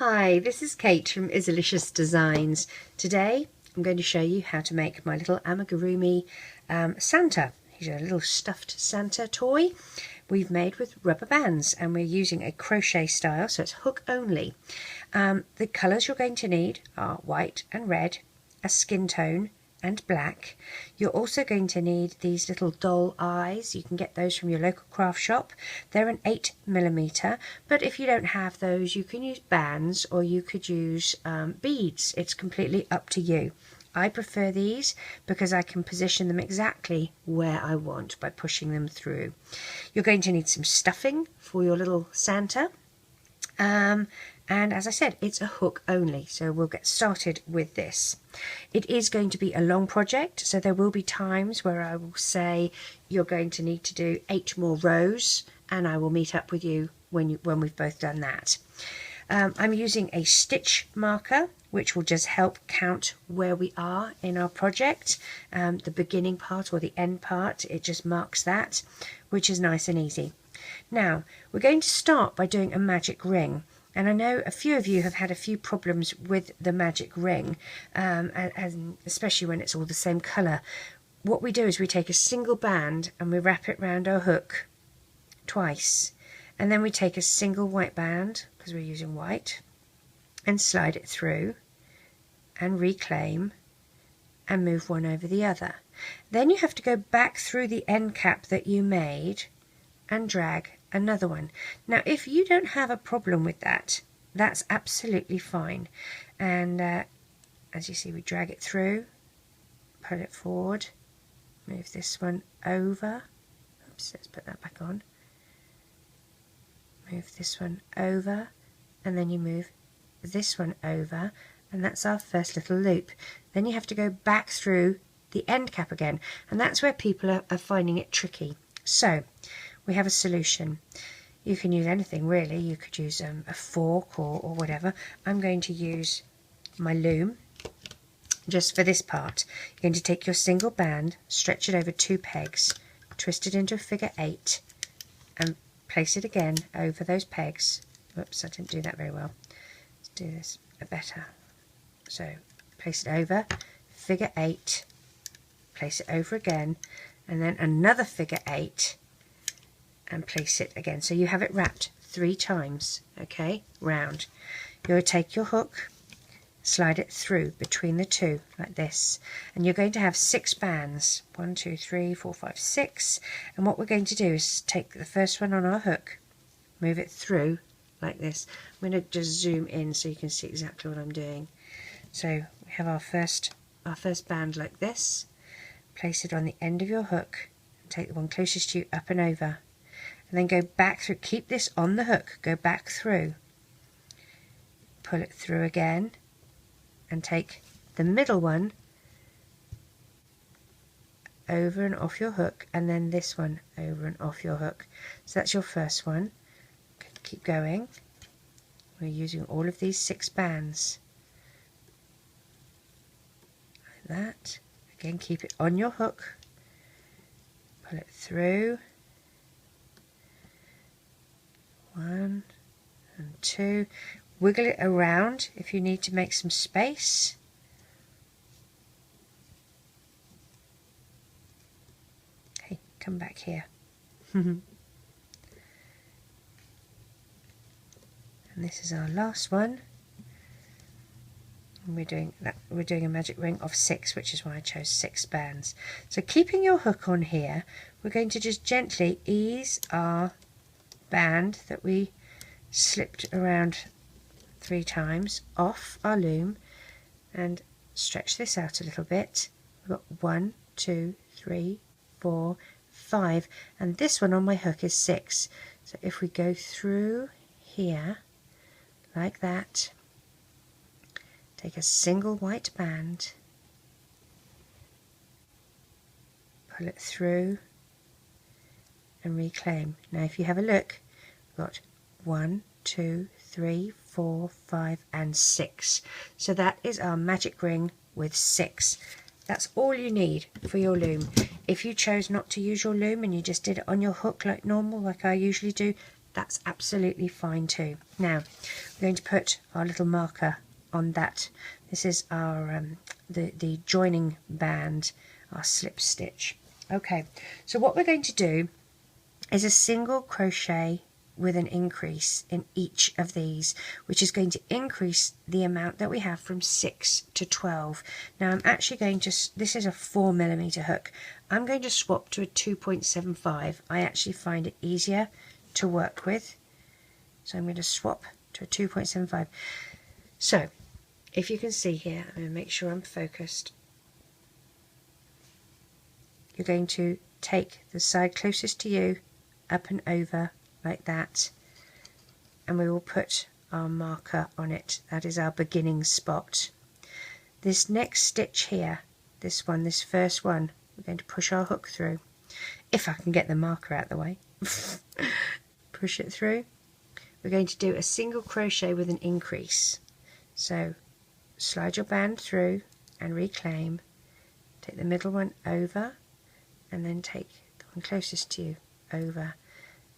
Hi, this is Kate from Izzalicious Designs. Today I'm going to show you how to make my little Amigurumi Santa. He's a little stuffed Santa toy we've made with rubber bands, and we're using a crochet style, so it's hook only. The colours you're going to need are white and red, a skin tone and black. You're also going to need these little doll eyes. You can get those from your local craft shop. They're an 8mm, but if you don't have those, you can use bands or you could use beads. It's completely up to you. I prefer these because I can position them exactly where I want by pushing them through. You're going to need some stuffing for your little Santa. And as I said, it's a hook only, so we'll get started with this. It is going to be a long project, so there will be times where I will say you're going to need to do 8 more rows, and I will meet up with you when we've both done that. I'm using a stitch marker, which will just help count where we are in our project. The beginning part or the end part, it just marks that, which is nice and easy. Now, we're going to start by doing a magic ring. And I know a few of you have had a few problems with the magic ring, and especially when it's all the same colour. What we do is we take a single band and we wrap it round our hook twice. And then we take a single white band, because we're using white, and slide it through and reclaim and move one over the other. Then you have to go back through the end cap that you made and drag another one. Now if you don't have a problem with that, that's absolutely fine. And as you see, we drag it through, pull it forward, move this one over. Oops, let's put that back on. Move this one over, and then you move this one over, and that's our first little loop. Then you have to go back through the end cap again, and that's where people are finding it tricky. So we have a solution. You can use anything really. You could use a fork or whatever. I'm going to use my loom just for this part. You're going to take your single band, stretch it over 2 pegs, twist it into a figure 8 and place it again over those pegs. Whoops, I didn't do that very well. Let's do this a better. So place it over, figure 8, place it over again, and then another figure 8 and place it again. So you have it wrapped 3 times, okay, round. You'll take your hook, slide it through between the 2 like this, and you're going to have 6 bands. 1, 2, 3, 4, 5, 6. And what we're going to do is take the first one on our hook, move it through like this. I'm going to just zoom in so you can see exactly what I'm doing. So we have our first band like this. Place it on the end of your hook and take the one closest to you up and over. And then go back through, keep this on the hook, go back through, pull it through again, and take the middle one over and off your hook, and then this one over and off your hook. So that's your first one. Keep going. We're using all of these 6 bands. Like that. Again, keep it on your hook, pull it through. 1 and 2, wiggle it around if you need to make some space. Okay, come back here. And this is our last one. And we're doing a magic ring of 6, which is why I chose 6 bands. So keeping your hook on here, we're going to just gently ease our band that we slipped around 3 times off our loom and stretch this out a little bit. We've got 1, 2, 3, 4, 5, and this one on my hook is 6. So if we go through here like that, take a single white band, pull it through and reclaim. Now if you have a look, we've got 1, 2, 3, 4, 5 and 6. So that is our magic ring with 6. That's all you need for your loom. If you chose not to use your loom and you just did it on your hook like normal, like I usually do, that's absolutely fine too. Now we're going to put our little marker on that. This is our the joining band, our slip stitch. Okay, so what we're going to do is a single crochet with an increase in each of these, which is going to increase the amount that we have from 6 to 12. Now I'm actually going to, this is a 4mm hook, I'm going to swap to a 2.75. I actually find it easier to work with, so I'm going to swap to a 2.75. So if you can see here, I'm going to make sure I'm focused. You're going to take the side closest to you up and over like that, and we will put our marker on it. That is our beginning spot. This next stitch here, this one, this first one, we're going to push our hook through, if I can get the marker out of the way. Push it through. We're going to do a single crochet with an increase, so slide your band through and reclaim, take the middle one over, and then take the one closest to you over,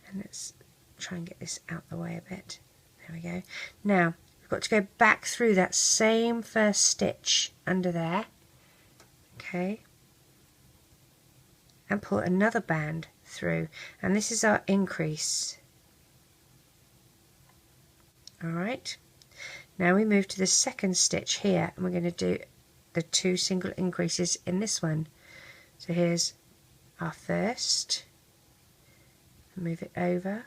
and let's try and get this out the way a bit. There we go. Now we've got to go back through that same first stitch under there, okay, and pull another band through, and this is our increase. Alright, now we move to the second stitch here, and we're going to do the 2 single increases in this one. So here's our first, move it over,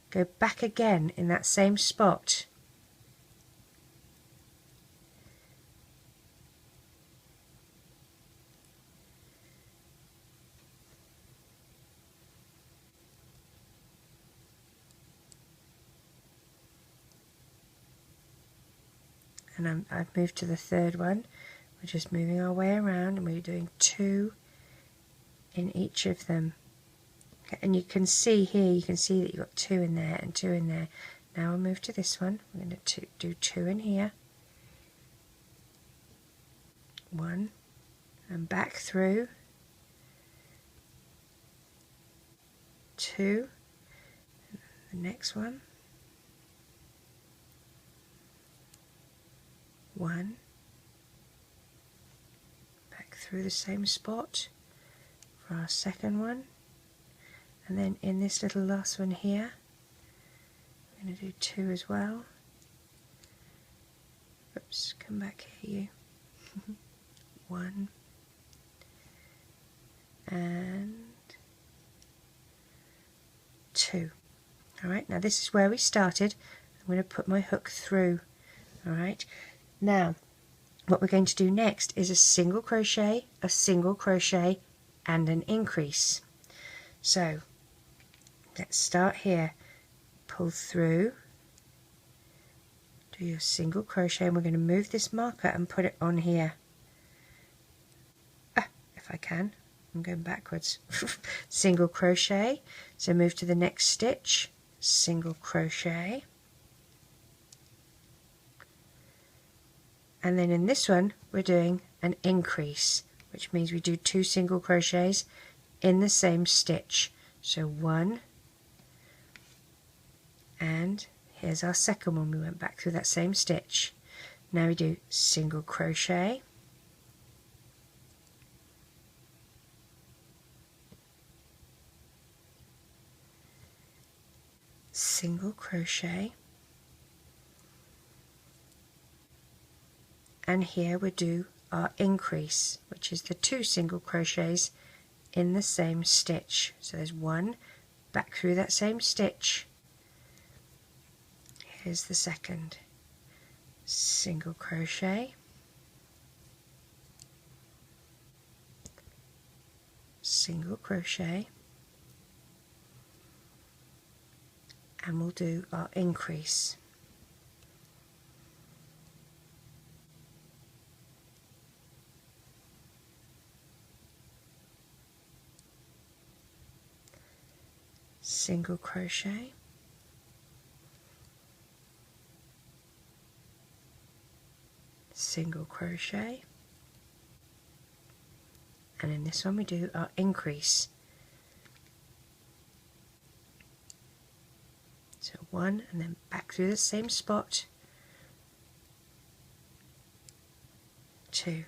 go back again in that same spot, and I've moved to the third one. We're just moving our way around, and we're doing 2 in each of them. And you can see here, you can see that you've got 2 in there and 2 in there. Now we'll move to this one. We're going to do 2 in here, 1, and back through, 2, the next one, 1, back through the same spot for our second one. And then in this little last one here, I'm going to do 2 as well. Oops, come back here, you. 1 and 2. Alright, now this is where we started. I'm going to put my hook through. Alright, now what we're going to do next is a single crochet, and an increase. So let's start here, pull through, do your single crochet, and we're going to move this marker and put it on here. If I can, I'm going backwards. Single crochet, so move to the next stitch, single crochet, and then in this one we're doing an increase, which means we do 2 single crochets in the same stitch. So 1, and here's our second one. We went back through that same stitch. Now we do single crochet, single crochet, and here we do our increase, which is the 2 single crochets in the same stitch. So there's 1, back through that same stitch, here's the second, single crochet, single crochet, and we'll do our increase. Single crochet, single crochet, and in this one we do our increase. So 1 and then back through the same spot, 2,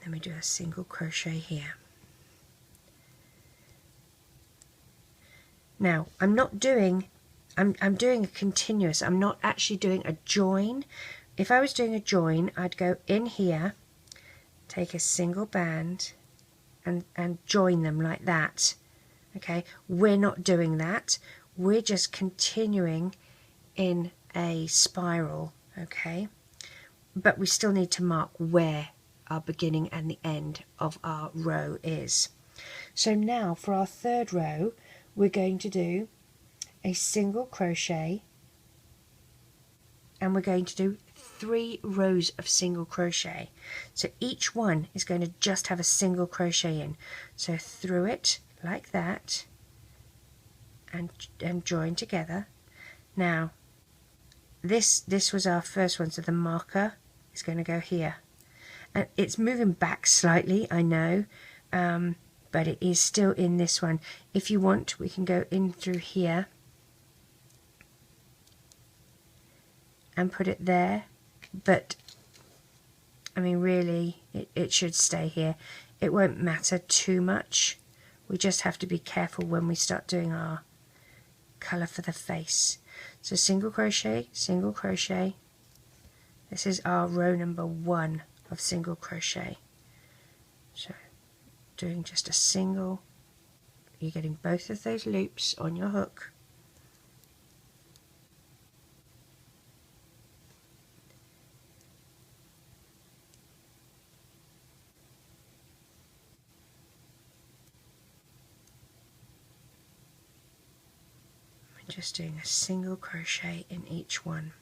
then we do a single crochet here. Now I'm doing a continuous, I'm not actually doing a join. If I was doing a join, I'd go in here, take a single band and join them like that. Okay, we're not doing that, we're just continuing in a spiral. Okay, but we still need to mark where our beginning and the end of our row is. So now for our third row, we're going to do a single crochet, and we're going to do 3 rows of single crochet. So each one is going to just have a single crochet in. So through it like that and join together. Now this was our first one, so the marker is going to go here, and it's moving back slightly, I know, but it is still in this one. If you want, we can go in through here and put it there, but I mean really it should stay here. It won't matter too much, we just have to be careful when we start doing our colour for the face. So single crochet, single crochet. This is our row number 1 of single crochet. So doing just a single, you're getting both of those loops on your hook. We're just doing a single crochet in each one.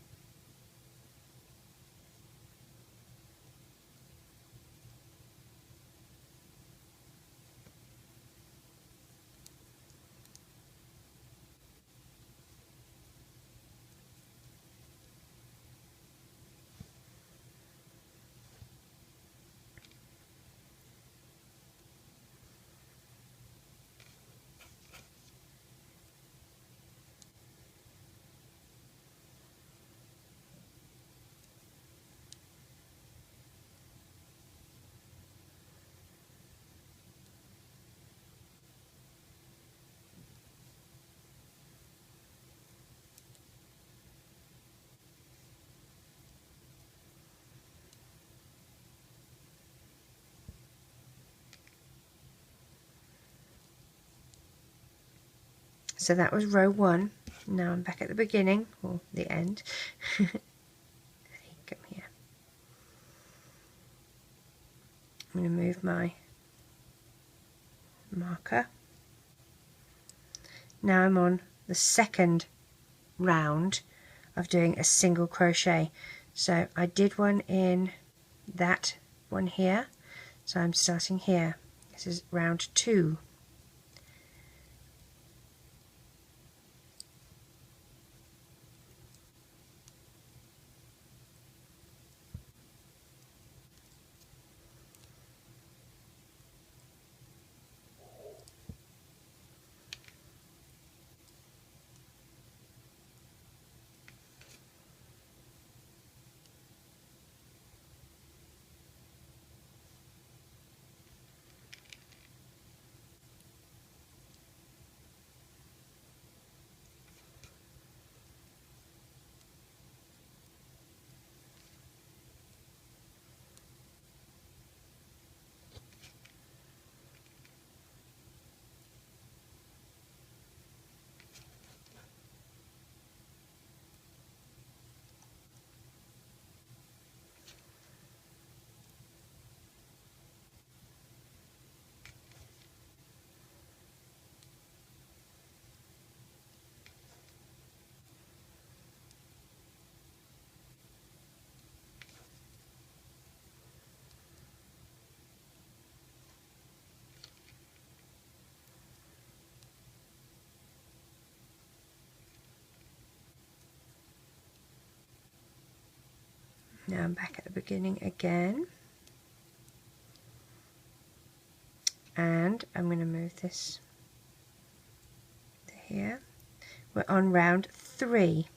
So that was row 1. Now I'm back at the beginning, or the end. Come here. I'm going to move my marker. Now I'm on the second round of doing a single crochet. So I did one in that one here, so I'm starting here. This is round 2. Now I'm back at the beginning again, and I'm going to move this to here. we're on round 3.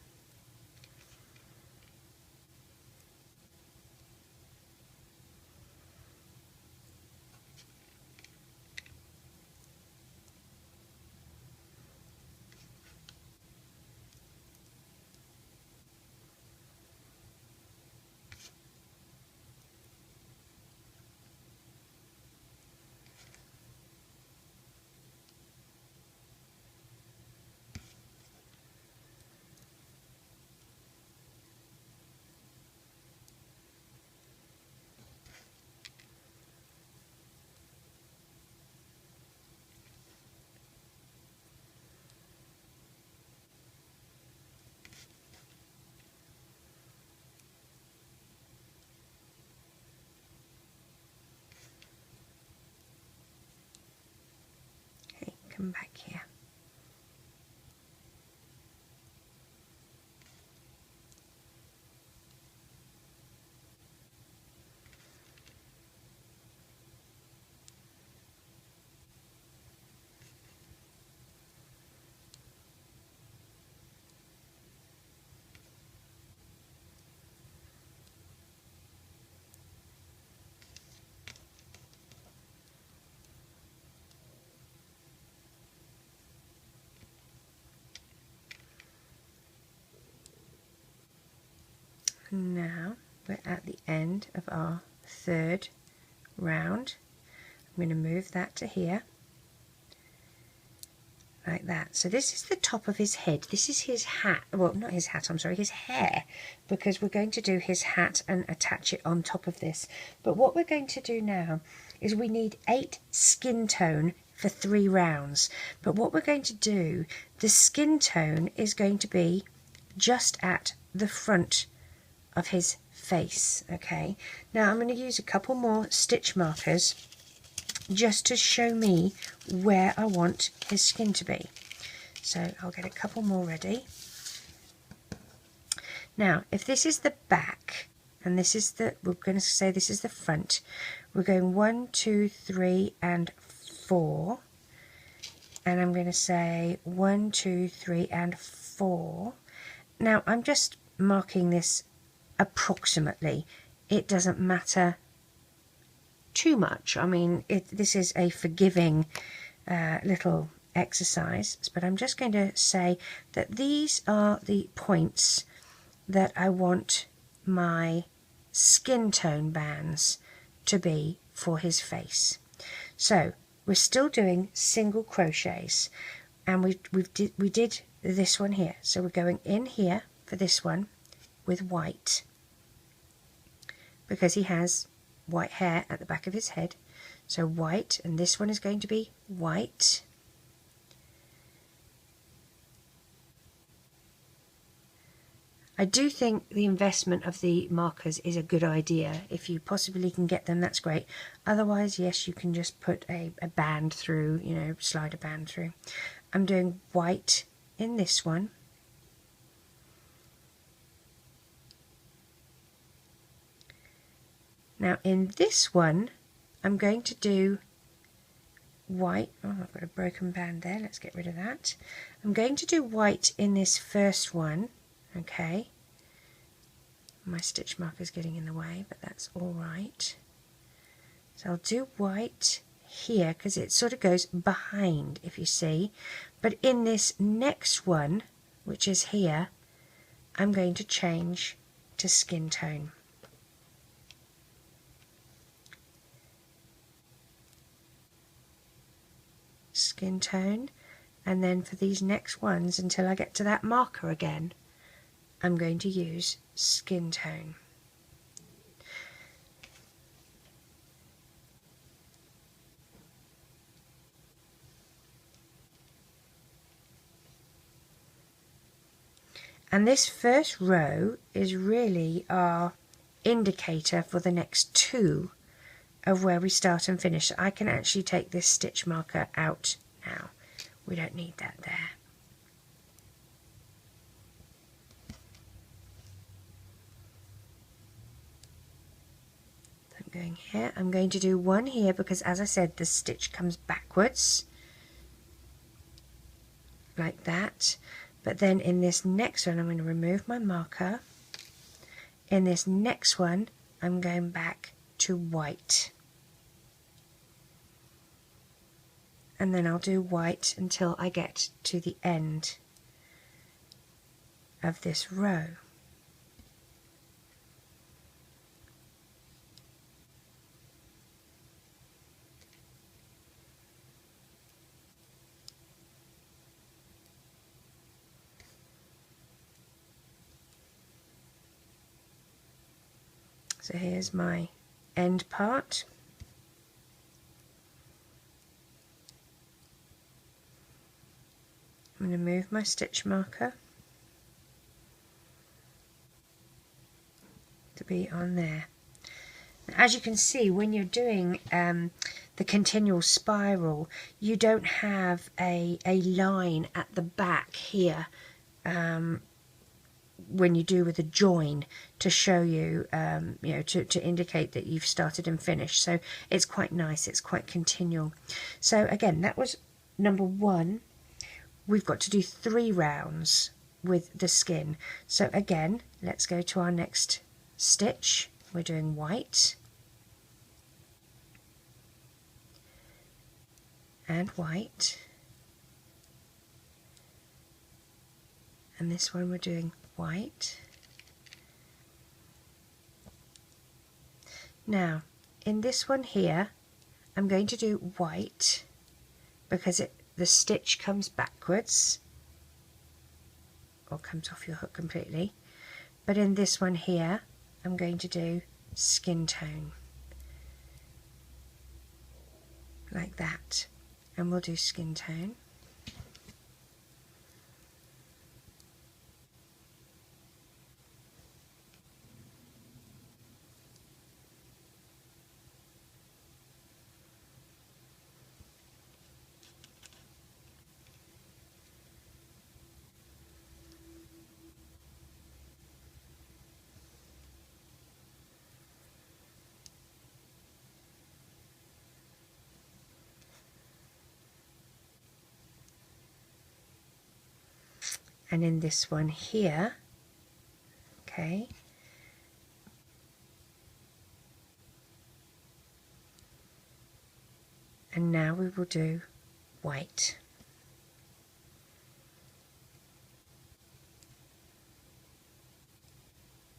Okay, come back here. Now we're at the end of our 3rd round. I'm going to move that to here, like that. So this is the top of his head. This is his hat. Well, not his hat, I'm sorry, his hair, because we're going to do his hat and attach it on top of this. But what we're going to do now is we need 8 skin tone for 3 rounds. But what we're going to do, the skin tone is going to be just at the front of his face. Okay, now I'm going to use a couple more stitch markers just to show me where I want his skin to be. So I'll get a couple more ready. Now if this is the back and this is the, we're going to say this is the front, we're going 1, 2, 3 and 4, and I'm going to say 1, 2, 3 and 4. Now I'm just marking this approximately. It doesn't matter too much. I mean, this is a forgiving little exercise, but I'm just going to say that these are the points that I want my skin tone bands to be for his face. So we're still doing single crochets, and we did this one here. So we're going in here for this one with white, because he has white hair at the back of his head. So white, and this one is going to be white. I do think the investment of the markers is a good idea. If you possibly can get them, that's great. Otherwise, yes, you can just put a band through, you know, slide a band through. I'm doing white in this one. Now in this one, I'm going to do white. Oh, I've got a broken band there. Let's get rid of that. I'm going to do white in this first one. Okay. My stitch marker is getting in the way, but that's all right. So I'll do white here because it sort of goes behind, if you see. But in this next one, which is here, I'm going to change to skin tone. Skin tone, and then for these next ones, until I get to that marker again, I'm going to use skin tone. And this first row is really our indicator for the next 2 of where we start and finish. So I can actually take this stitch marker out now. We don't need that there. So I'm going here. I'm going to do one here because, as I said, the stitch comes backwards like that. But then in this next one I'm going to remove my marker. In this next one I'm going back to white. And then I'll do white until I get to the end of this row. So here's my end part. I'm going to move my stitch marker to be on there. As you can see, when you're doing the continual spiral, you don't have a line at the back here when you do with a join to show you, you know, to indicate that you've started and finished. So it's quite nice, it's quite continual. So again, that was number 1. We've got to do 3 rounds with the skin. So again, let's go to our next stitch. We're doing white and white, and this one we're doing white. Now in this one here I'm going to do white because the stitch comes backwards or comes off your hook completely, but in this one here I'm going to do skin tone like that, and we'll do skin tone. And in this one here, okay, and now we will do white.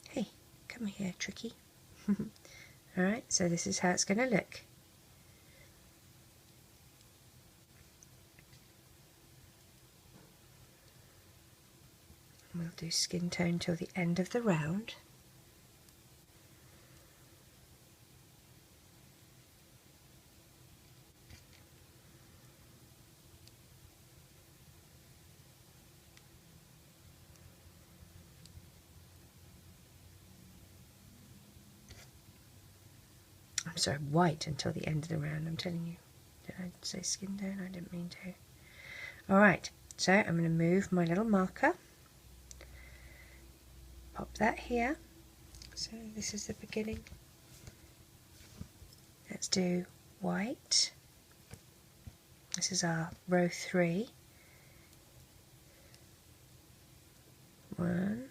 Hey, come here, Tricky. Alright, so this is how it's going to look. We'll do skin tone till the end of the round. I'm sorry, white until the end of the round, I'm telling you. Did I say skin tone? I didn't mean to. Alright, so I'm going to move my little marker. Pop that here. So this is the beginning. Let's do white. This is our row 3. 1,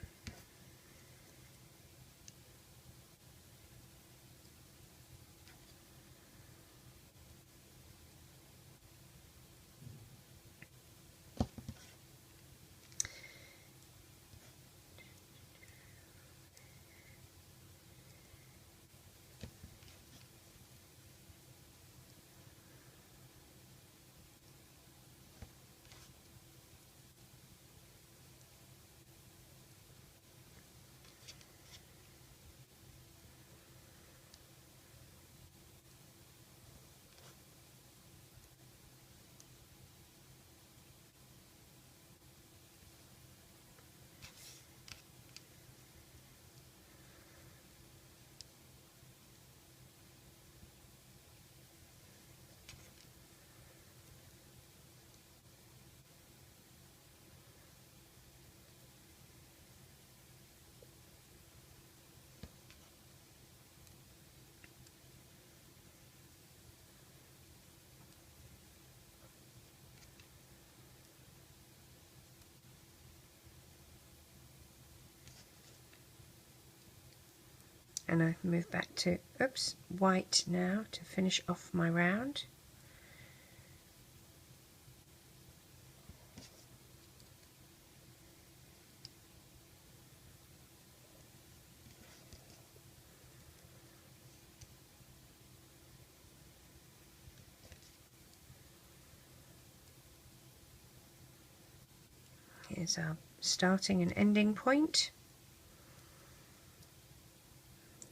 and I move back to white now to finish off my round. Here's our starting and ending point.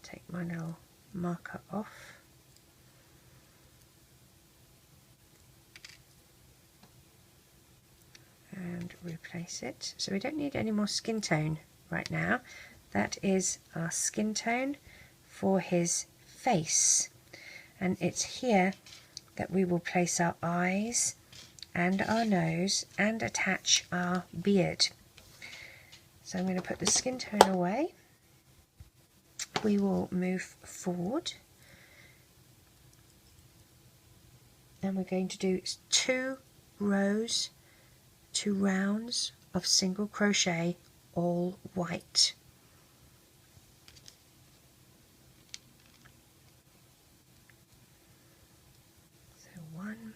Take my little marker off. And replace it. So we don't need any more skin tone right now. That is our skin tone for his face. And it's here that we will place our eyes and our nose and attach our beard. So I'm going to put the skin tone away. We will move forward and we're going to do 2 rows, 2 rounds of single crochet, all white. So 1,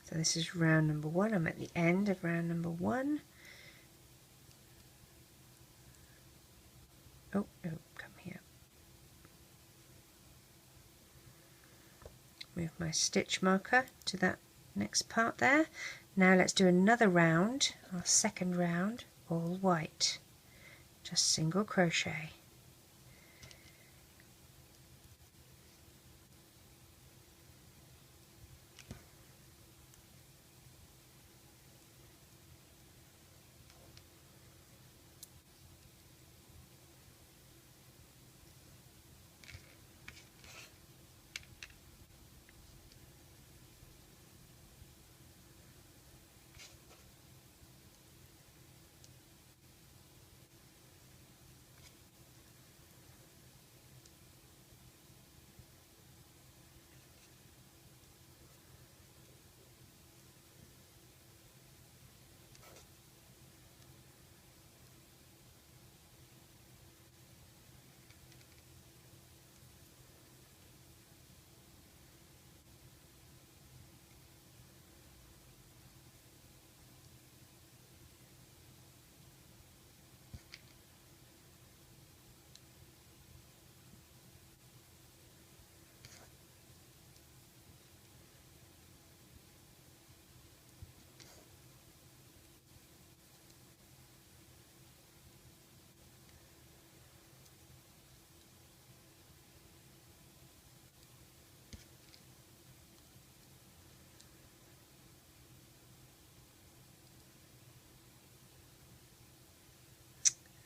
so this is round number 1. I'm at the end of round number 1. Oh, no, come here. Move my stitch marker to that next part there. Now let's do another round, our second round, all white. Just single crochet.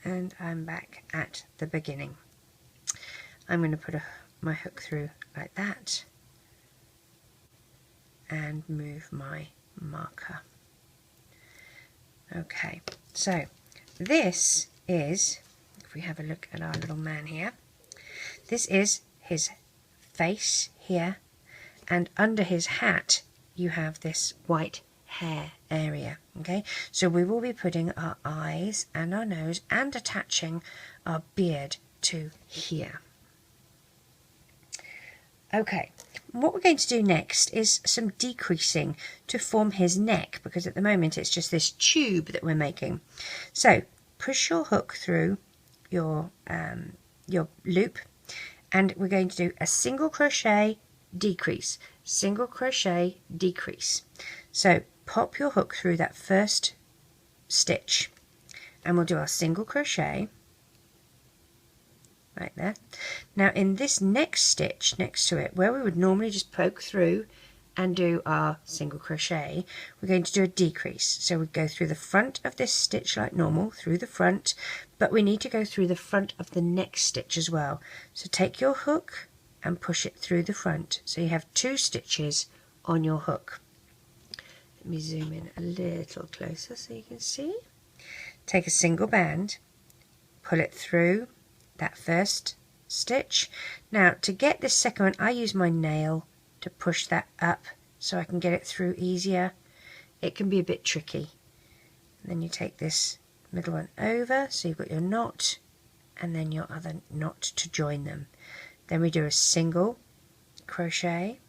And I'm back at the beginning. I'm going to put my hook through like that and move my marker. Okay, so this is, if we have a look at our little man here, this is his face here, and under his hat you have this white hair area. Okay, so we will be putting our eyes and our nose and attaching our beard to here. Okay, what we're going to do next is some decreasing to form his neck, because at the moment it's just this tube that we're making. So push your hook through your loop, and we're going to do a single crochet, decrease, single crochet, decrease. So pop your hook through that first stitch, and we'll do our single crochet right there. Now in this next stitch next to it, where we would normally just poke through and do our single crochet, we're going to do a decrease. So we go through the front of this stitch like normal, through the front, but we need to go through the front of the next stitch as well. So take your hook and push it through the front, so you have 2 stitches on your hook. Let me zoom in a little closer so you can see. Take a single band, pull it through that first stitch. Now to get this second one, I use my nail to push that up so I can get it through easier. It can be a bit tricky. And then you take this middle one over, so you've got your knot and then your other knot to join them. Then we do a single crochet,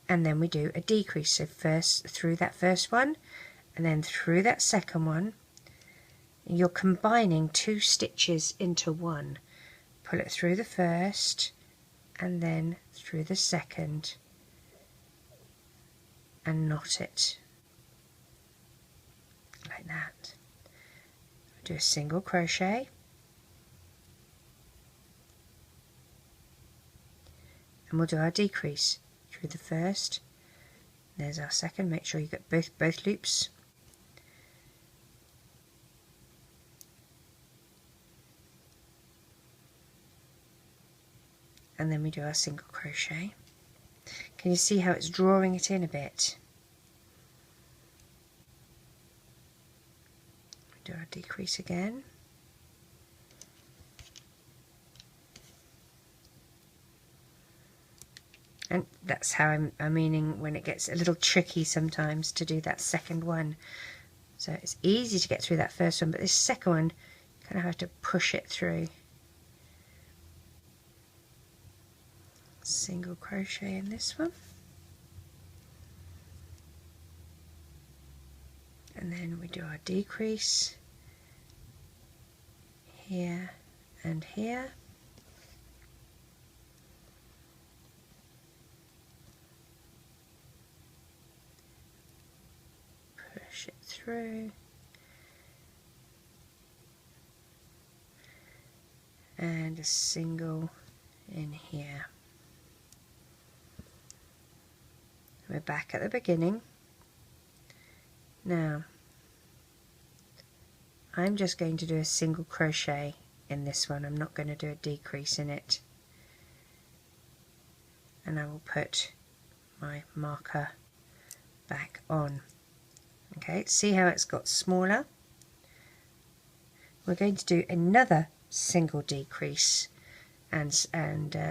and then we do a decrease. So first through that first one and then through that second one. You're combining 2 stitches into one. Pull it through the first and then through the second and knot it like that. Do a single crochet and we'll do our decrease through the first. There's our second. Make sure you get both loops. And then we do our single crochet. Can you see how it's drawing it in a bit? We do our decrease again. And that's how I'm meaning when it gets a little tricky sometimes to do that second one. So it's easy to get through that first one, but this second one, you kind of have to push it through. Single crochet in this one, and then we do our decrease here and here, push it through, and a single in here. We're back at the beginning. Now I'm just going to do a single crochet in this one. I'm not going to do a decrease in it, and I will put my marker back on. Okay, see how it's got smaller? We're going to do another single decrease and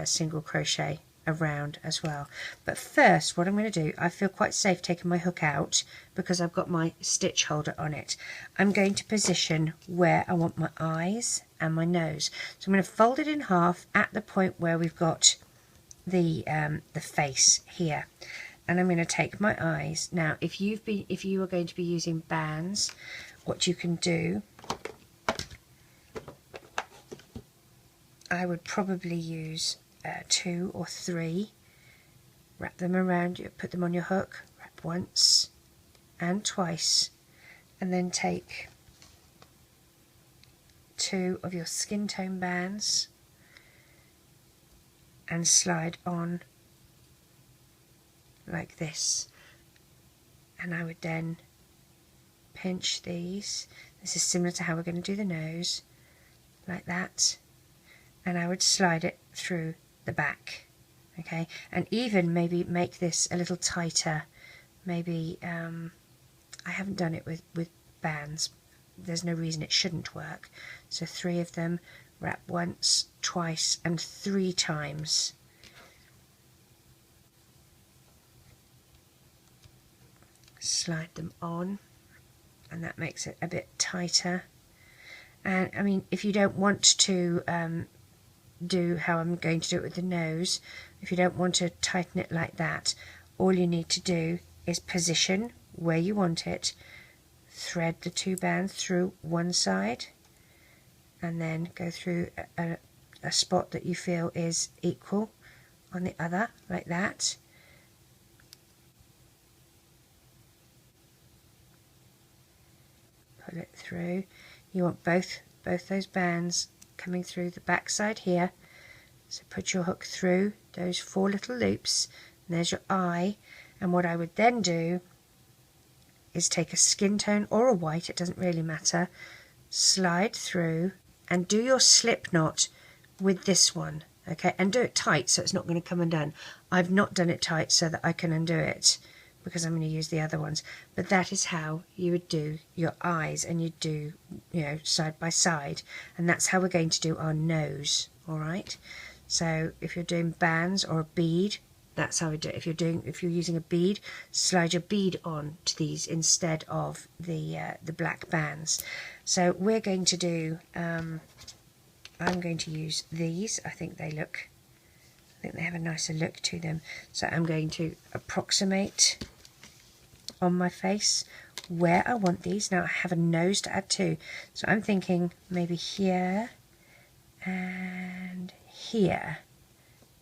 single crochet around as well. But first, what I'm going to do, I feel quite safe taking my hook out because I've got my stitch holder on it. I'm going to position where I want my eyes and my nose. So I'm going to fold it in half at the point where we've got the face here, and I'm going to take my eyes. Now if you are going to be using bands, what you can do, I would probably use 2 or 3, wrap them around you, put them on your hook, wrap once and twice, and then take 2 of your skin tone bands and slide on like this. And I would then pinch these. This is similar to how we're going to do the nose, like that, and I would slide it through the back. Okay, and even maybe make this a little tighter. Maybe I haven't done it with bands, there's no reason it shouldn't work. So 3 of them, wrap once, twice and 3 times. Slide them on, and that makes it a bit tighter. And I mean, if you don't want to do how I'm going to do it with the nose, if you don't want to tighten it like that, all you need to do is position where you want it, thread the 2 bands through one side, and then go through a spot that you feel is equal on the other, like that. Pull it through. You want both those bands coming through the back side here. So put your hook through those 4 little loops, and there's your eye. And what I would then do is take a skin tone or a white, it doesn't really matter, slide through and do your slip knot with this one, okay, and do it tight so it's not going to come undone. I've not done it tight so that I can undo it because I'm going to use the other ones, but that is how you would do your eyes, and you do, you know, side by side, and that's how we're going to do our nose. All right, so if you're doing bands or a bead, that's how we do it. If you're using a bead, slide your bead on to these instead of the black bands. So we're going to do, I'm going to use these. I think they have a nicer look to them. So I'm going to approximate on my face where I want these. Now I have a nose to add to, so I'm thinking maybe here and here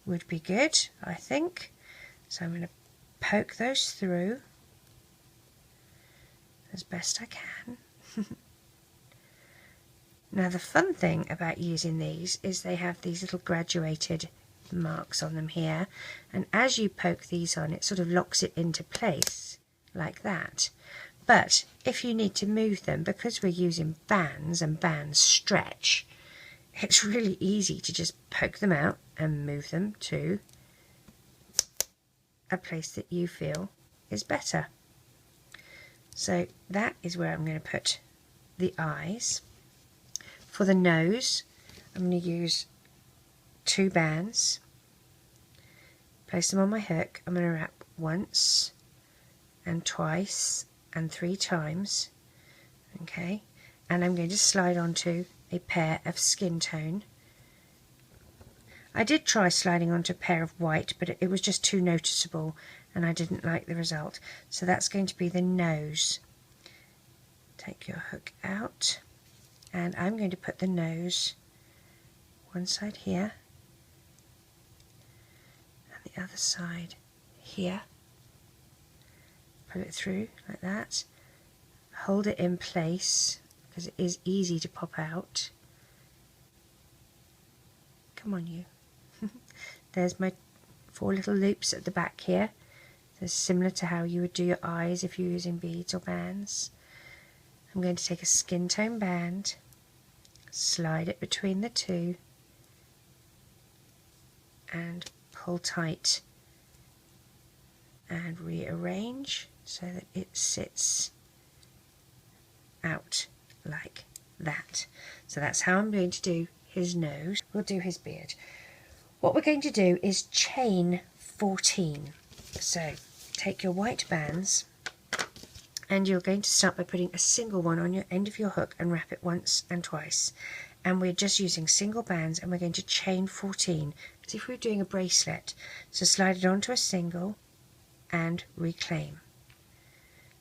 would be good, I think. So I'm going to poke those through as best I can. Now the fun thing about using these is they have these little graduated marks on them here, and as you poke these on, it sort of locks it into place like that. But if you need to move them, because we're using bands and bands stretch, it's really easy to just poke them out and move them to a place that you feel is better. So that is where I'm going to put the eyes. For the nose, I'm going to use 2 bands, place them on my hook. I'm going to wrap once and twice and 3 times, okay, and I'm going to slide onto a pair of skin tone. I did try sliding onto a pair of white, but it was just too noticeable and I didn't like the result. So that's going to be the nose. Take your hook out, and I'm going to put the nose one side here and the other side here. Pull it through like that. Hold it in place because it is easy to pop out. Come on, you. There's my 4 little loops at the back here. So similar to how you would do your eyes if you're using beads or bands. I'm going to take a skin tone band, slide it between the 2 and pull tight and rearrange so that it sits out like that. So that's how I'm going to do his nose. We'll do his beard. What we're going to do is chain 14. So take your white bands and you're going to start by putting a single one on your end of your hook and wrap it once and twice. And we're just using single bands, and we're going to chain 14 as if we were doing a bracelet. So slide it onto a single and reclaim.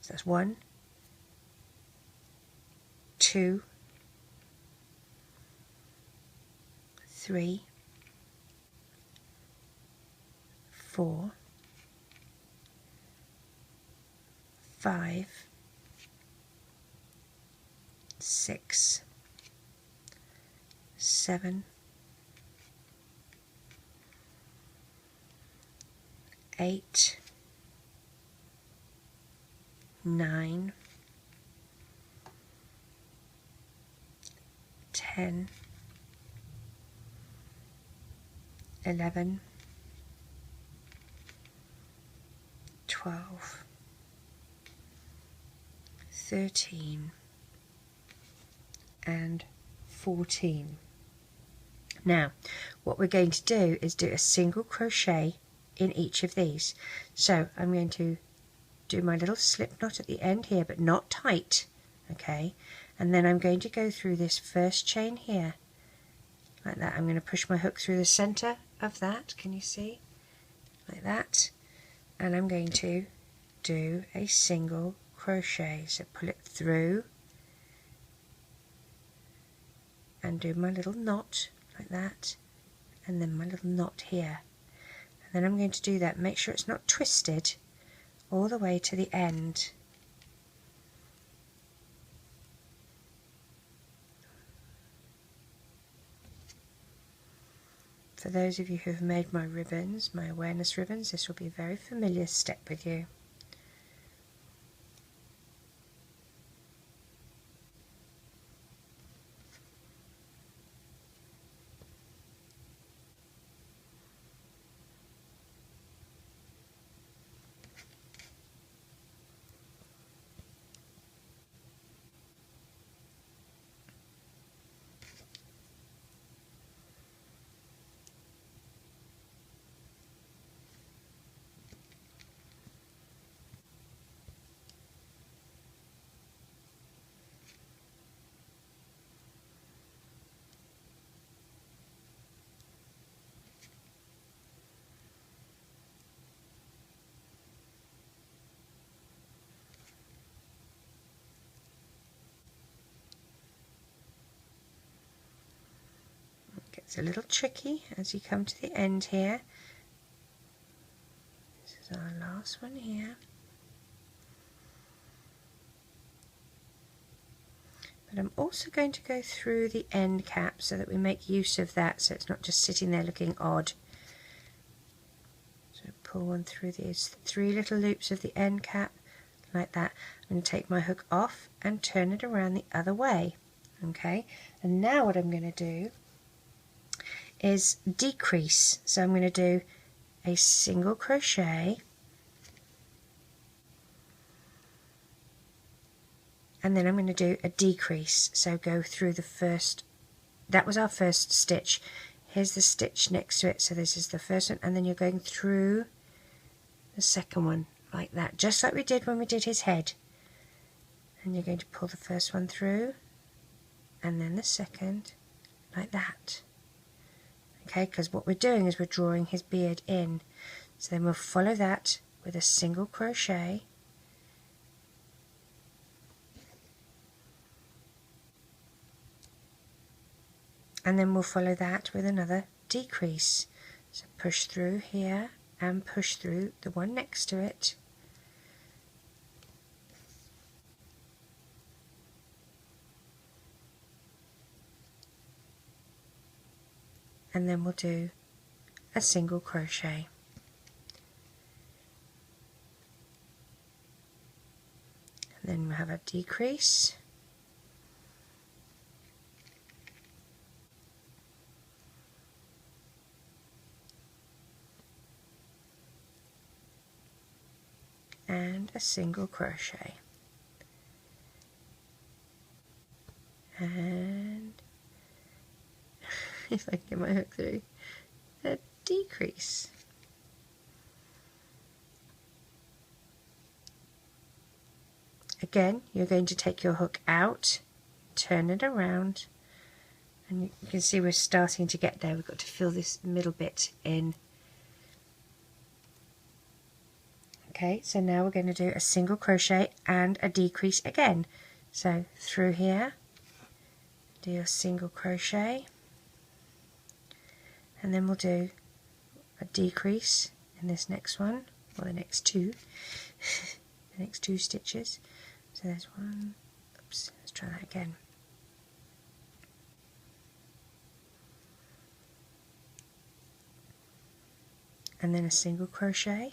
So that's 1, 2, 3, 4, 5, 6, 7, 8, 9, 10, 11, 12, 13, and 14. Now what we're going to do is do a single crochet in each of these. So I'm going to do my little slip knot at the end here, but not tight, okay, and then I'm going to go through this first chain here like that. I'm going to push my hook through the center of that, can you see, like that, and I'm going to do a single crochet. So pull it through and do my little knot like that, and then my little knot here, and then I'm going to do that, make sure it's not twisted all the way to the end. For those of you who have made my ribbons, my awareness ribbons, this will be a very familiar step with you. It's a little tricky as you come to the end here. This is our last one here. But I'm also going to go through the end cap so that we make use of that, so it's not just sitting there looking odd. So pull one through these 3 little loops of the end cap like that. I'm going to take my hook off and turn it around the other way. Okay, and now what I'm going to do is decrease. So I'm going to do a single crochet, and then I'm going to do a decrease. So go through the first, that was our first stitch, here's the stitch next to it, so this is the first one, and then you're going through the second one like that, just like we did when we did his head, and you're going to pull the first one through and then the second like that. Okay, because what we're doing is we're drawing his beard in, so then we'll follow that with a single crochet, and then we'll follow that with another decrease. So push through here and push through the one next to it, and then we'll do a single crochet. And then we'll have a decrease, and a single crochet, and if I can get my hook through, a decrease. Again, you're going to take your hook out, turn it around, and you can see we're starting to get there. We've got to fill this middle bit in. Okay, so now we're going to do a single crochet and a decrease again. So through here, do your single crochet, and then we'll do a decrease in this next one, or the next two, the next 2 stitches. So there's one, oops, let's try that again. And then a single crochet,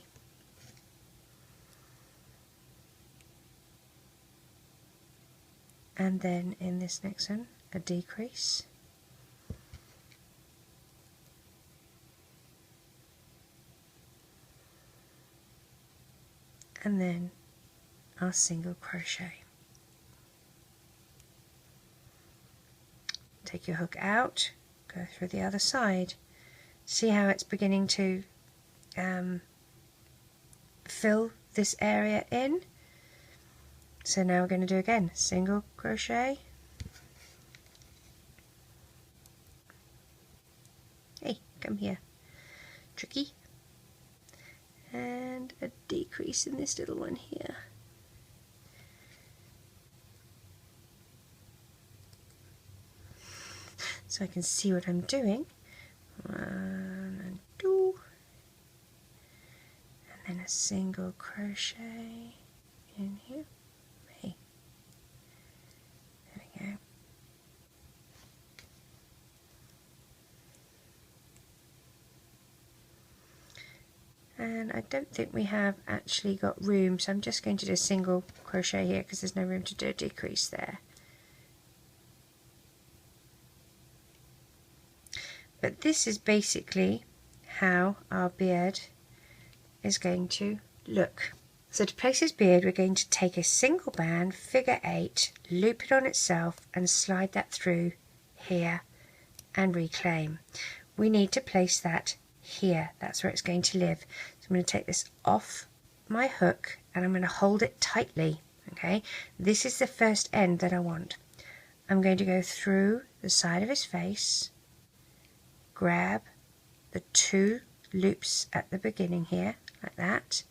and then in this next one a decrease, and then our single crochet. take your hook out, go through the other side. See how it's beginning to fill this area in? So now we're going to do again single crochet, hey, come here, tricky, and a decrease in this little one here. So I can see what I'm doing. 1 and 2, and then a single crochet in here. Hey, there we go. And I don't think we have actually got room, so I'm just going to do a single crochet here because there's no room to do a decrease there. But this is basically how our beard is going to look. So to place his beard, we're going to take a single band, figure 8, loop it on itself and slide that through here and reclaim. We need to place that here, that's where it's going to live. So I'm going to take this off my hook and I'm going to hold it tightly. Okay, this is the first end that I want. I'm going to go through the side of his face, grab the 2 loops at the beginning here, like that,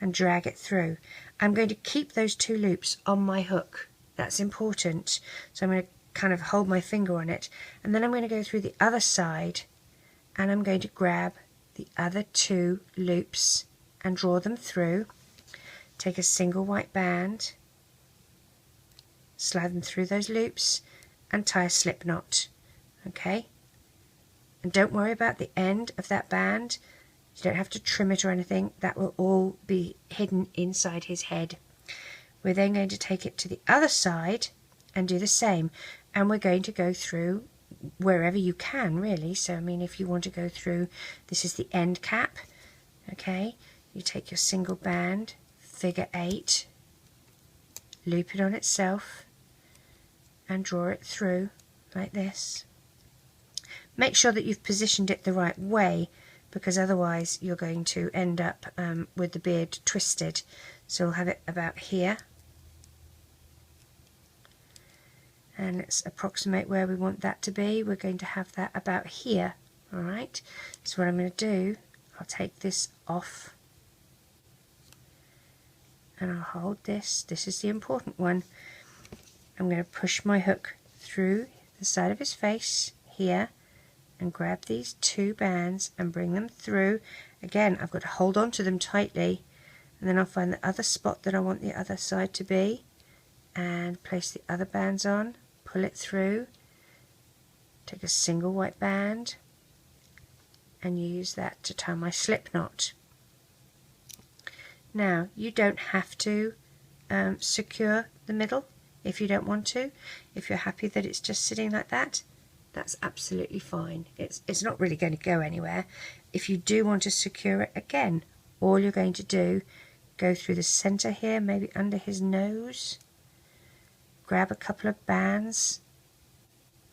and drag it through. I'm going to keep those 2 loops on my hook. That's important. So I'm going to kind of hold my finger on it, and then I'm going to go through the other side, and I'm going to grab the other 2 loops and draw them through. Take a single white band, slide them through those loops, and tie a slip knot. Okay? And don't worry about the end of that band. You don't have to trim it or anything. That will all be hidden inside his head. We're then going to take it to the other side and do the same. And we're going to go through wherever you can, really. So, I mean, if you want to go through, this is the end cap. Okay, you take your single band, figure 8, loop it on itself, and draw it through like this. Make sure that you've positioned it the right way, because otherwise you're going to end up with the beard twisted. So we'll have it about here, and let's approximate where we want that to be. We're going to have that about here. Alright, so what I'm going to do, I'll take this off and I'll hold this. This is the important one. I'm going to push my hook through the side of his face here and grab these 2 bands and bring them through. Again, I've got to hold on to them tightly, and then I'll find the other spot that I want the other side to be and place the other bands on, pull it through, take a single white band and use that to tie my slip knot. Now, you don't have to secure the middle if you don't want to. If you're happy that it's just sitting like that, that's absolutely fine. It's not really going to go anywhere. If you do want to secure it, again, all you're going to do, go through the center here, maybe under his nose, grab a couple of bands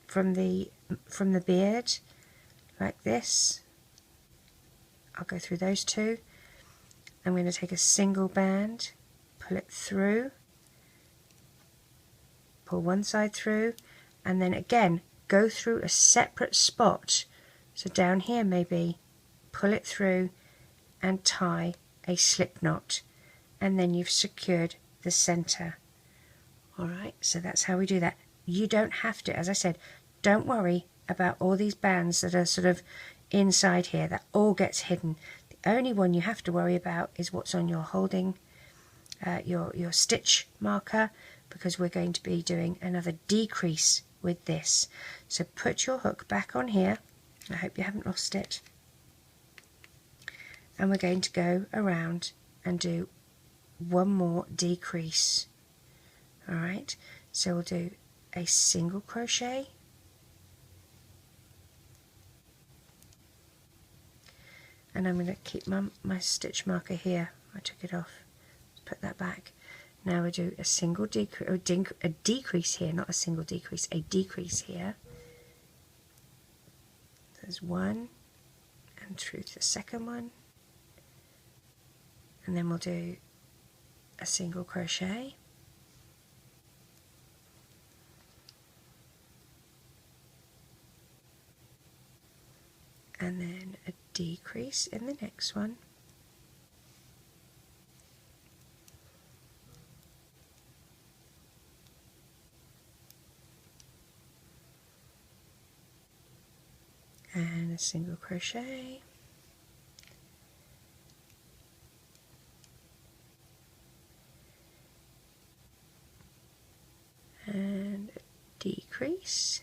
from the beard, like this. I'll go through those 2. I'm going to take a single band, pull it through, pull one side through, and then again go through a separate spot. So down here maybe, pull it through and tie a slip knot, and then you've secured the center. Alright, so that's how we do that. You don't have to, as I said, don't worry about all these bands that are sort of inside here. That all gets hidden. The only one you have to worry about is what's on your holding, your stitch marker, because we're going to be doing another decrease with this. So put your hook back on here. I hope you haven't lost it. And we're going to go around and do one more decrease. Alright, so we'll do a single crochet, and I'm going to keep my stitch marker here. I took it off. Let's put that back. Now we do a single decrease, a decrease here, not a single decrease, a decrease here, There's one, and through to the second one, and then we'll do a single crochet, and then a decrease in the next one, and a single crochet, and a decrease,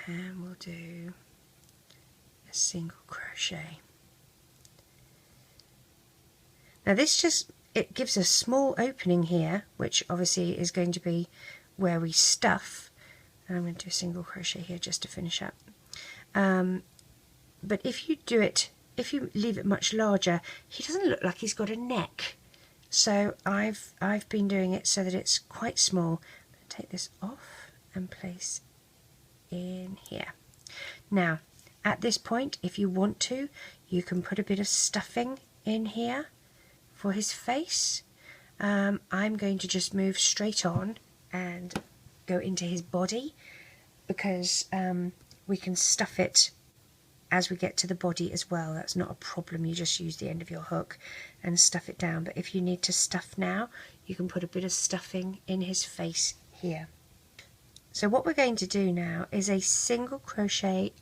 and we'll do a single crochet. Now this just, it gives a small opening here, which obviously is going to be where we stuff, and I'm going to do a single crochet here just to finish up. But if you do it, if you leave it much larger, he doesn't look like he's got a neck. So I've been doing it so that it's quite small. I'm going to take this off and place in here. Now at this point, if you want to, you can put a bit of stuffing in here for his face. I'm going to just move straight on and go into his body, because we can stuff it as we get to the body as well. That's not a problem. You just use the end of your hook and stuff it down. But if you need to stuff now, you can put a bit of stuffing in his face here. So what we're going to do now is a single crochet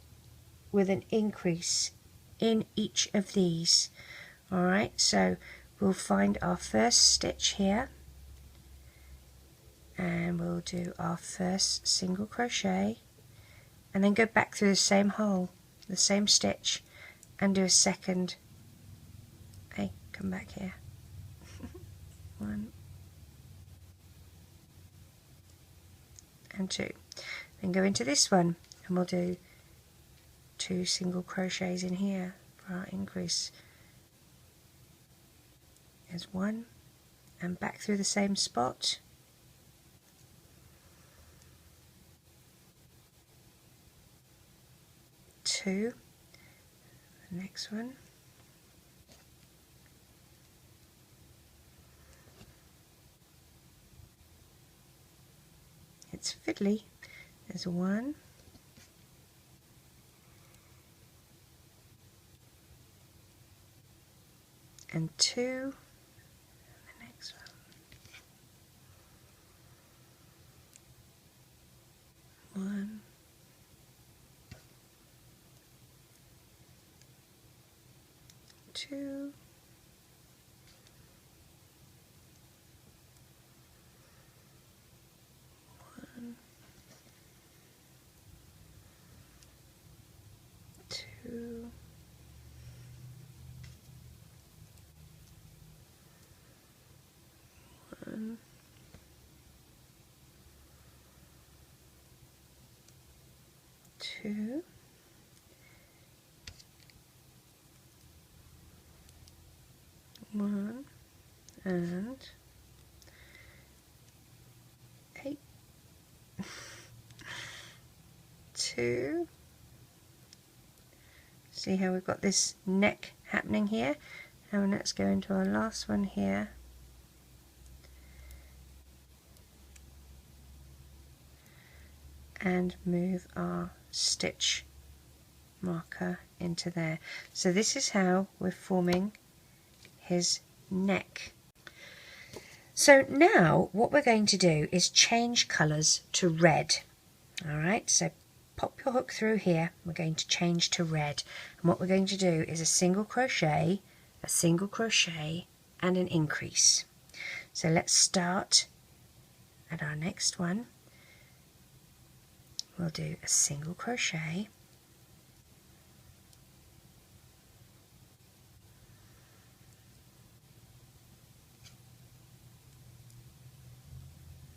with an increase in each of these. Alright, so we'll find our first stitch here, and we'll do our first single crochet, and then go back through the same hole, the same stitch, and do a second. Hey, come back here. One and two. Then go into this one, and we'll do 2 single crochets in here for our increase. There's one, and back through the same spot. Two, the next one. It's fiddly. There's one, and two, the next one, one, two, one, two, one, two, one, and 8, 2. See how we've got this neck happening here? And let's go into our last one here. And move our stitch marker into there. So this is how we're forming his neck. So now what we're going to do is change colours to red. Alright, so pop your hook through here. We're going to change to red. And what we're going to do is a single crochet, and an increase. So let's start at our next one. We'll do a single crochet,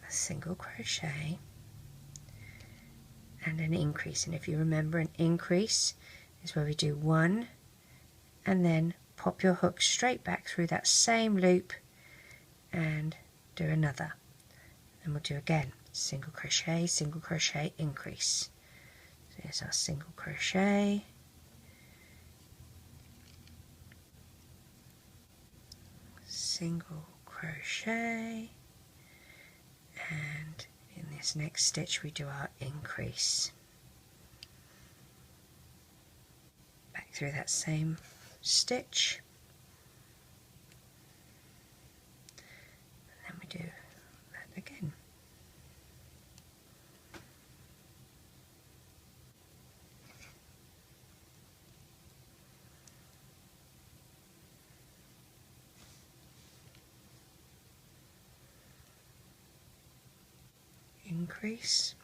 a single crochet, and an increase. And if you remember, an increase is where we do one and then pop your hook straight back through that same loop and do another. and we'll do again single crochet, increase. So here's our single crochet, single crochet, and in this next stitch we do our increase. Back through that same stitch, and then we do that again. Increase,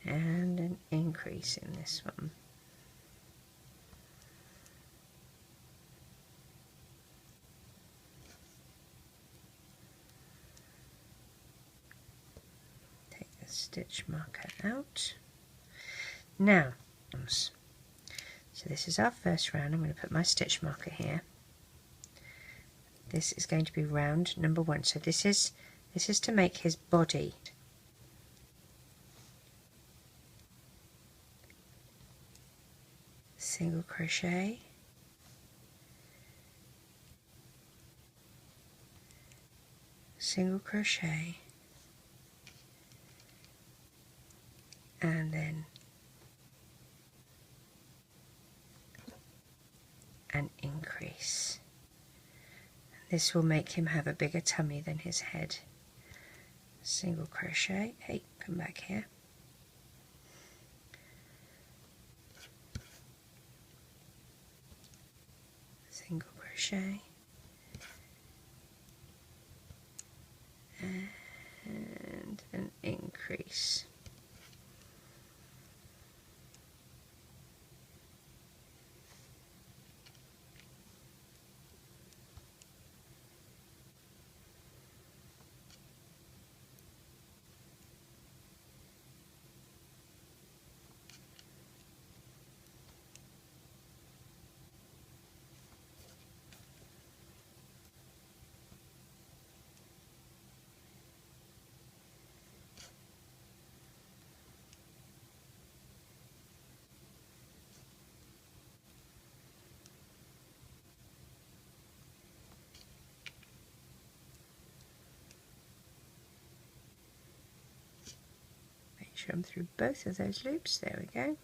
and an increase in this one. Take the stitch marker out. Now, so this is our first round. I'm going to put my stitch marker here. This is going to be round number 1. So this is to make his body. Single crochet, single crochet, and then an increase. This will make him have a bigger tummy than his head. Single crochet, hey, come back here. Single crochet, and an increase. Them through both of those loops. There we go.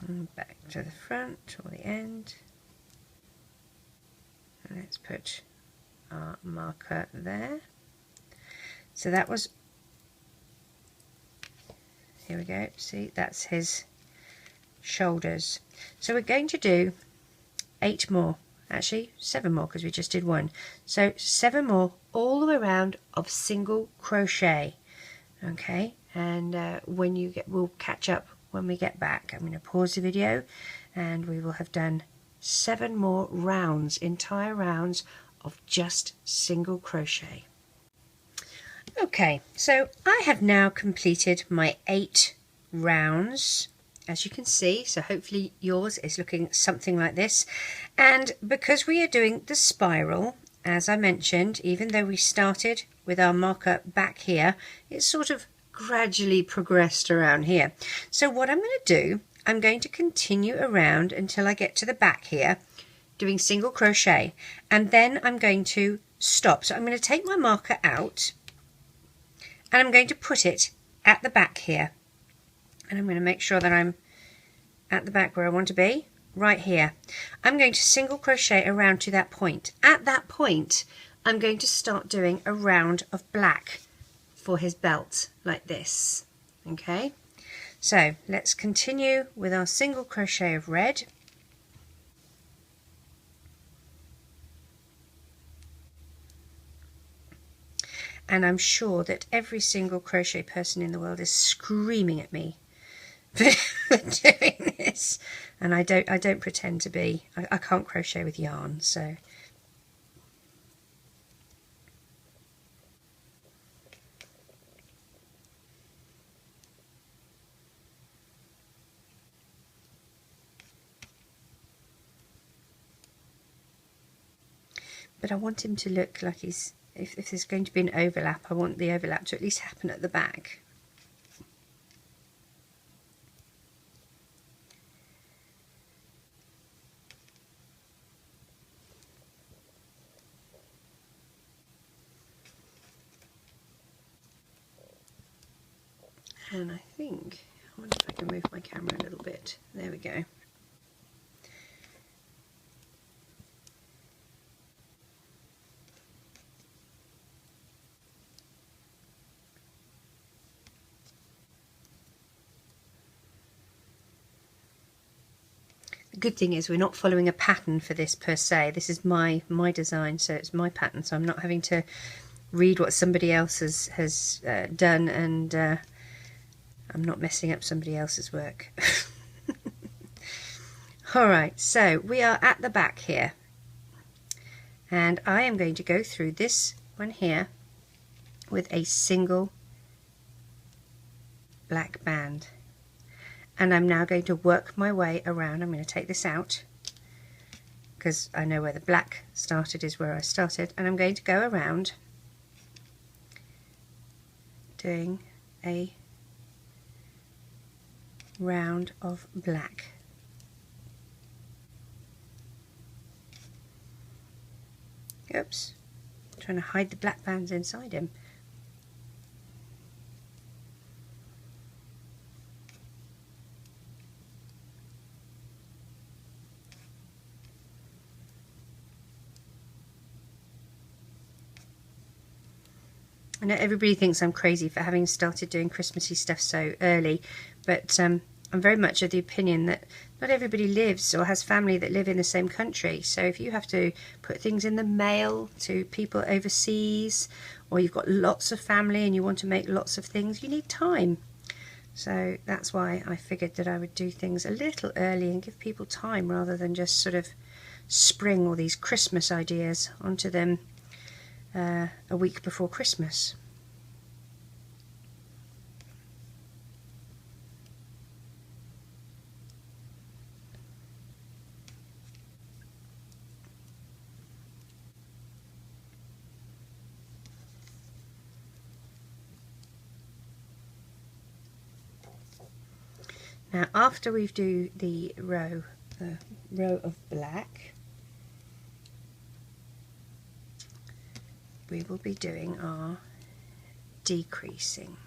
And back to the front or the end. And let's put our marker there. So that was, here we go, see, that's his shoulders. So we're going to do 8 more, actually 7 more because we just did 1. So 7 more all the way around of single crochet. Okay, and we'll catch up when we get back. I'm going to pause the video and we will have done 7 more rounds, entire rounds of just single crochet. Okay, so I have now completed my 8 rounds, as you can see, so hopefully yours is looking something like this. And because we are doing the spiral, as I mentioned, even though we started with our marker back here, it's sort of gradually progressed around here. So what I'm going to do, I'm going to continue around until I get to the back here, doing single crochet, and then I'm going to stop. So I'm going to take my marker out and I'm going to put it at the back here, and I'm going to make sure that I'm at the back where I want to be, right here. I'm going to single crochet around to that point. At that point I'm going to start doing a round of black for his belt like this. Okay, so let's continue with our single crochet of red. And I'm sure that every single crochet person in the world is screaming at me for doing this, and I don't pretend to be. I can't crochet with yarn, so but I want him to look like he's, if there's going to be an overlap, I want the overlap to at least happen at the back. And I think, I wonder if I can move my camera a little bit. There we go. The good thing is we're not following a pattern for this per se. This is my design, so it's my pattern, so I'm not having to read what somebody else has done, and I'm not messing up somebody else's work. Alright, so we are at the back here, and I am going to go through this one here with a single black band. And I'm now going to work my way around. I'm going to take this out because I know where the black started is where I started, and I'm going to go around doing a round of black. Oops, I'm trying to hide the black bands inside him. I know everybody thinks I'm crazy for having started doing Christmassy stuff so early, but I'm very much of the opinion that not everybody lives or has family that live in the same country. So if you have to put things in the mail to people overseas, or you've got lots of family and you want to make lots of things, you need time. So that's why I figured that I would do things a little early and give people time rather than just sort of spring all these Christmas ideas onto them a week before Christmas. Now after we do the row of black, we will be doing our decreasing.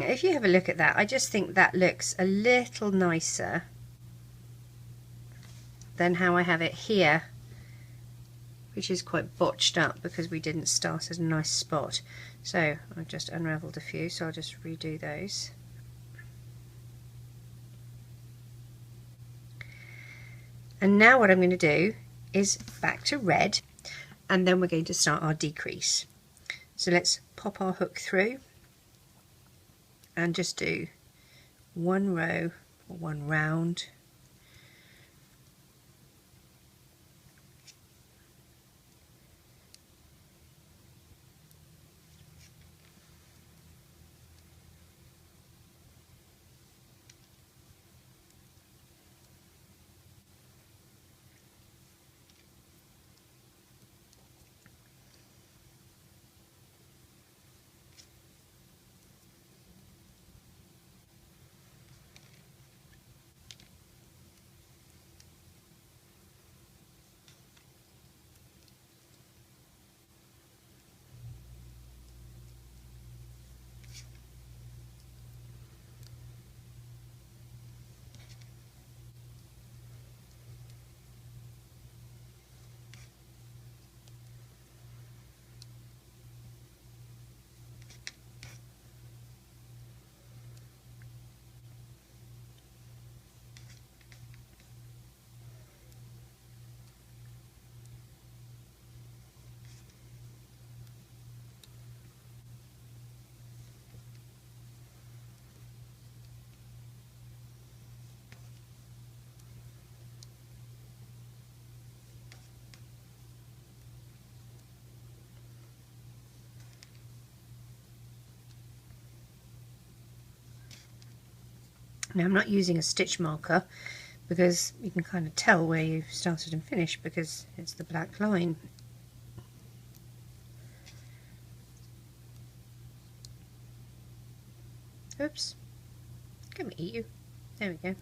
if you have a look at that, I just think that looks a little nicer than how I have it here, which is quite botched up because we didn't start at a nice spot. So I've just unravelled a few, so I'll just redo those. And now what I'm going to do is back to red, and then we're going to start our decrease. So let's pop our hook through and just do one row or one round. Now I'm not using a stitch marker because you can kind of tell where you've started and finished because it's the black line. Oops, come eat you. There we go.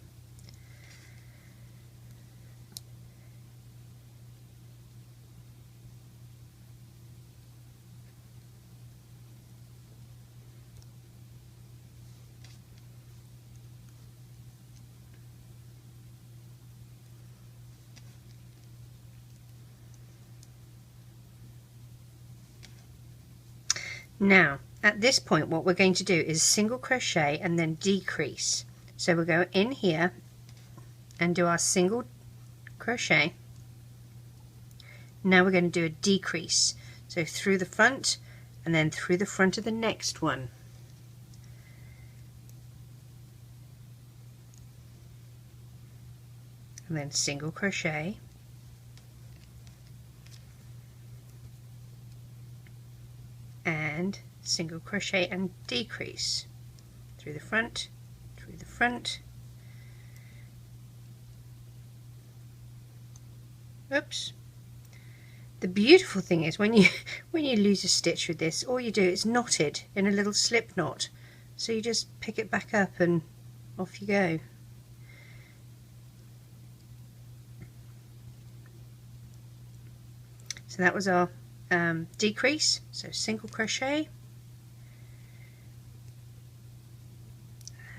Now at this point what we're going to do is single crochet and then decrease. So we'll go in here and do our single crochet. Now we're going to do a decrease, so through the front and then through the front of the next one. And then single crochet, and single crochet and decrease through the front, through the front. Oops. The beautiful thing is when you lose a stitch with this, all you do is knot it in a little slip knot. So you just pick it back up and off you go. So that was our decrease. So single crochet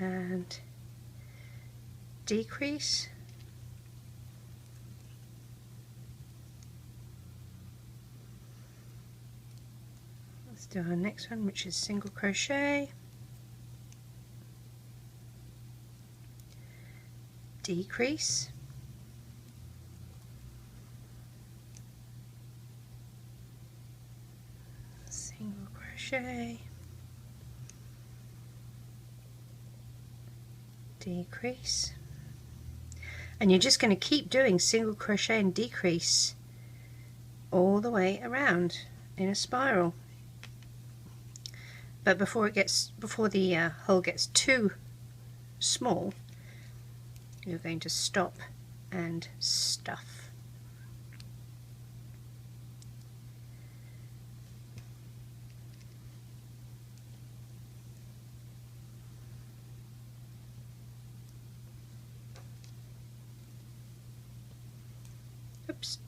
and decrease. Let's do our next one, which is single crochet, decrease, single crochet, decrease, and you're just going to keep doing single crochet and decrease all the way around in a spiral. But before the hole gets too small, you're going to stop and stuff. Oops.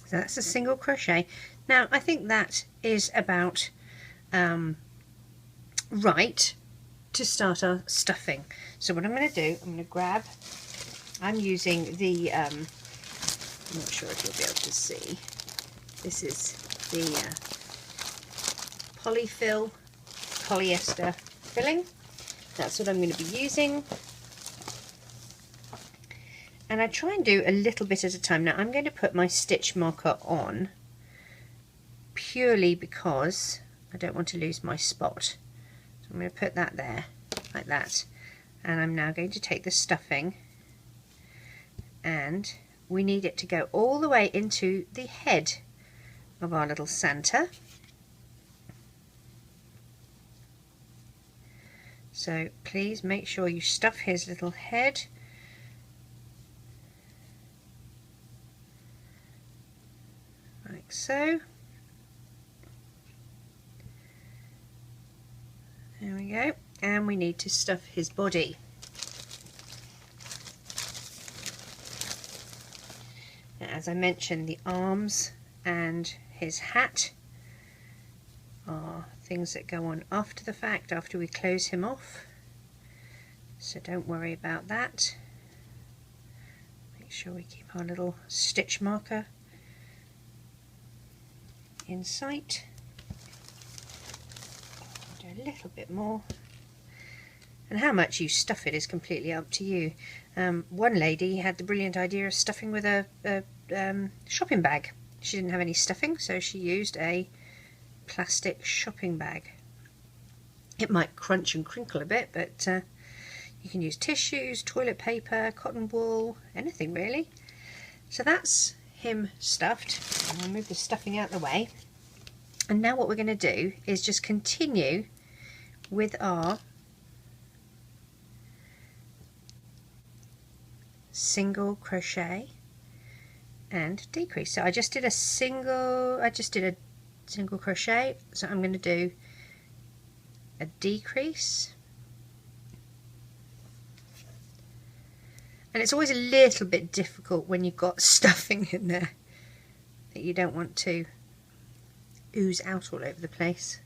So that's a single crochet. Now I think that is about right to start our stuffing. So what I'm going to do, I'm going to grab, I'm using the, I'm not sure if you'll be able to see, this is the polyfill polyester filling. That's what I'm going to be using. And I try and do a little bit at a time. Now I'm going to put my stitch marker on purely because I don't want to lose my spot. So I'm going to put that there like that, and I'm now going to take the stuffing, and we need it to go all the way into the head of our little Santa. So please make sure you stuff his little head. Like so. There we go. And we need to stuff his body. Now, as I mentioned, the arms and his hat are things that go on after the fact, after we close him off. So don't worry about that. Make sure we keep our little stitch marker in sight. Do a little bit more. And how much you stuff it is completely up to you. One lady had the brilliant idea of stuffing with a shopping bag. She didn't have any stuffing, so she used a plastic shopping bag. It might crunch and crinkle a bit, but you can use tissues, toilet paper, cotton wool, anything really. So that's him stuffed. I'll move the stuffing out of the way. And now what we're going to do is just continue with our single crochet and decrease. So I just did a single crochet, so I'm going to do a decrease, and it's always a little bit difficult when you've got stuffing in there that you don't want to ooze out all over the place.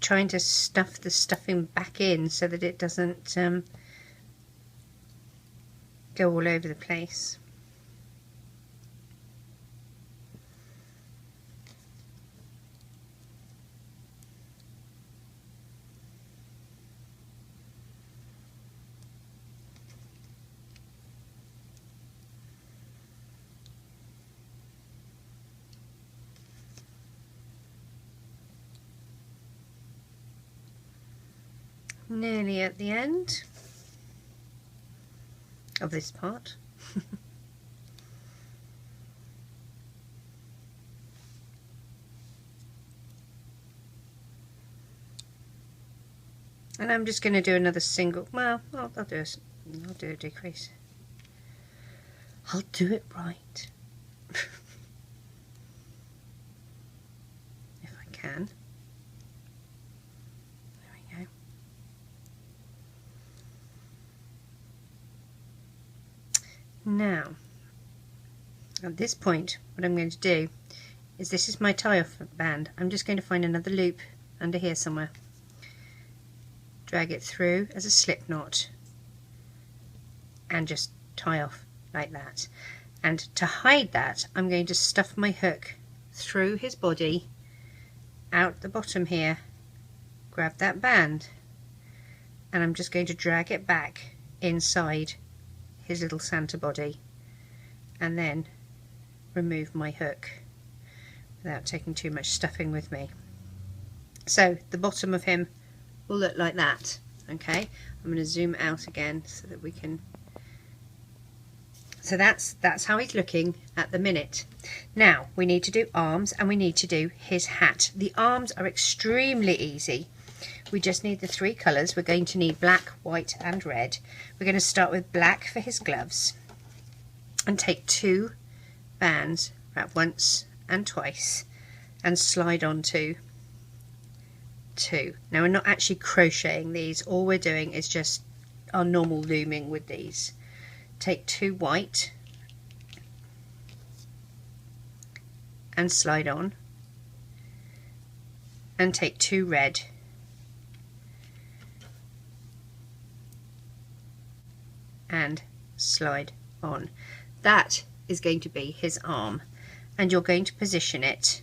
trying to stuff the stuffing back in so that it doesn't go all over the place. Nearly at the end of this part. And I'm just going to do another single, well, I'll do a decrease. I'll do it right. If I can. There we go. Now, at this point, what I'm going to do is, this is my tie-off band. I'm just going to find another loop under here somewhere. Drag it through as a slip knot and just tie off like that. And to hide that, I'm going to stuff my hook through his body, out the bottom here, grab that band, and I'm just going to drag it back inside his little Santa body, and then remove my hook without taking too much stuffing with me. So the bottom of him will look like that. Okay, I'm going to zoom out again so that we can. So that's how he's looking at the minute. Now we need to do arms, and we need to do his hat. The arms are extremely easy. We just need the 3 colours. We're going to need black, white and red. We're going to start with black for his gloves and take 2 bands, wrap once and twice, and slide onto 2. Now we're not actually crocheting these, all we're doing is just our normal looming with these. Take 2 white and slide on, and take 2 red and slide on. That is going to be his arm, and you're going to position it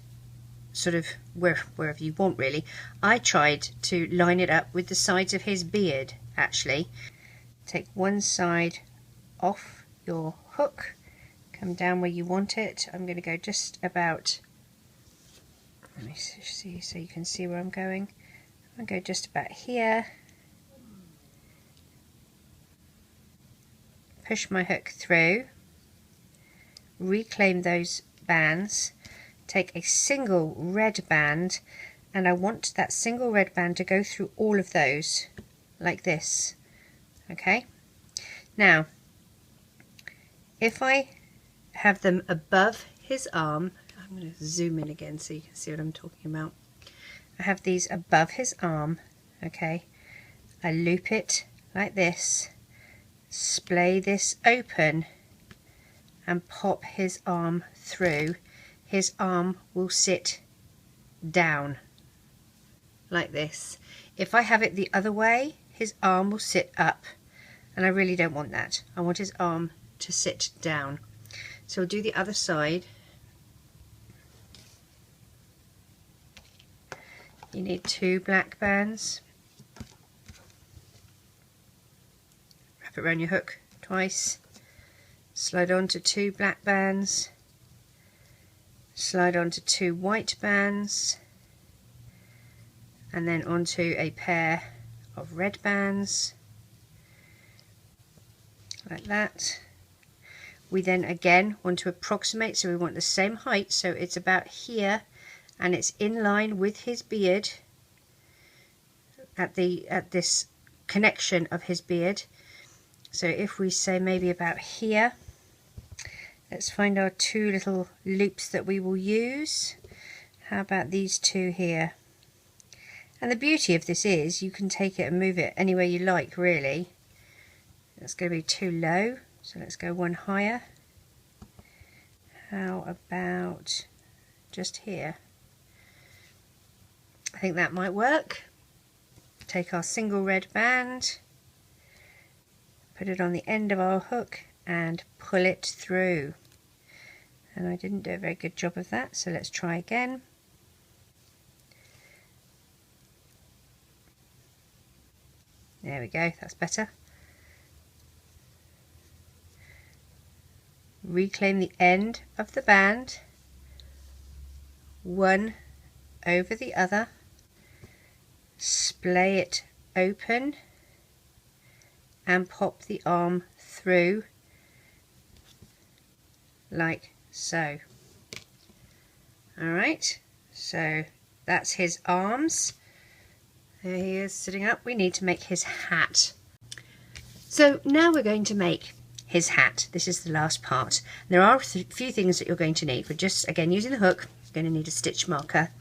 sort of wherever you want really. I tried to line it up with the sides of his beard actually. Take one side off your hook, come down where you want it. I'm going to go just about, let me see so you can see where I'm going. I'll go just about here, push my hook through, reclaim those bands, take a single red band, and I want that single red band to go through all of those like this. Okay, now if I have them above his arm, I'm going to zoom in again so you can see what I'm talking about. I have these above his arm. Okay, I loop it like this, splay this open and pop his arm through. His arm will sit down like this. If I have it the other way, his arm will sit up, and I really don't want that. I want his arm to sit down. So we'll do the other side. You need 2 black bands. Wrap it around your hook twice. Slide onto 2 black bands. Slide onto 2 white bands, and then onto a pair of red bands like that. We then again want to approximate, so we want the same height, so it's about here and it's in line with his beard at this connection of his beard. So if we say maybe about here, let's find our 2 little loops that we will use. How about these 2 here? And the beauty of this is you can take it and move it anywhere you like really. That's going to be too low, so let's go one higher. How about just here? I think that might work. take our single red band, put it on the end of our hook and pull it through. And I didn't do a very good job of that, so let's try again. There we go, that's better. Reclaim the end of the band, one over the other, splay it open and pop the arm through like so. Alright, so that's his arms. There he is sitting up. We need to make his hat. So now we're going to make his hat. This is the last part. There are a few things that you're going to need. We're just, again, using the hook. You're going to need a stitch marker.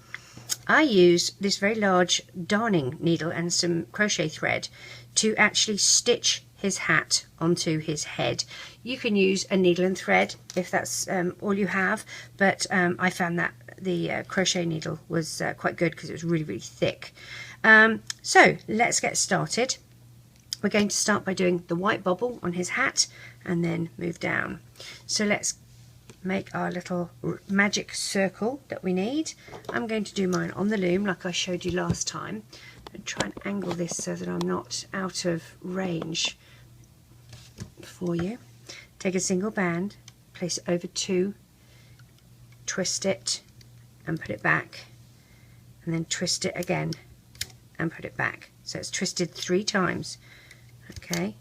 I use this very large darning needle and some crochet thread to actually stitch his hat onto his head. You can use a needle and thread if that's all you have, but I found that the crochet needle was quite good because it was really, really thick. So let's get started. We're going to start by doing the white bobble on his hat and then move down. So let's make our little magic circle that we need. I'm going to do mine on the loom like I showed you last time, and try and angle this so that I'm not out of range for you. Take a single band, place it over two, twist it and put it back, and then twist it again and put it back. So it's twisted 3 times. Okay,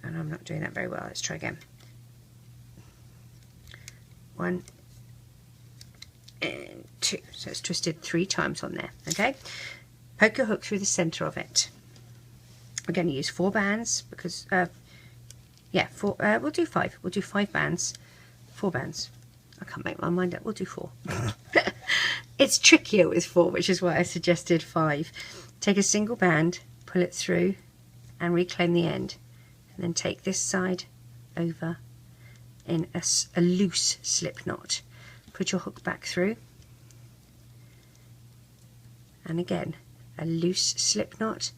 and I'm not doing that very well. Let's try again. 1 and 2. So it's twisted 3 times on there. Okay, poke your hook through the center of it. We're going to use 4 bands because yeah, 4. We'll do 5. We'll do 5 bands. 4 bands. I can't make my mind up. We'll do 4. It's trickier with 4, which is why I suggested 5. Take a single band, pull it through and reclaim the end, and then take this side over in a loose slip knot. Put your hook back through, and again a loose slip knot,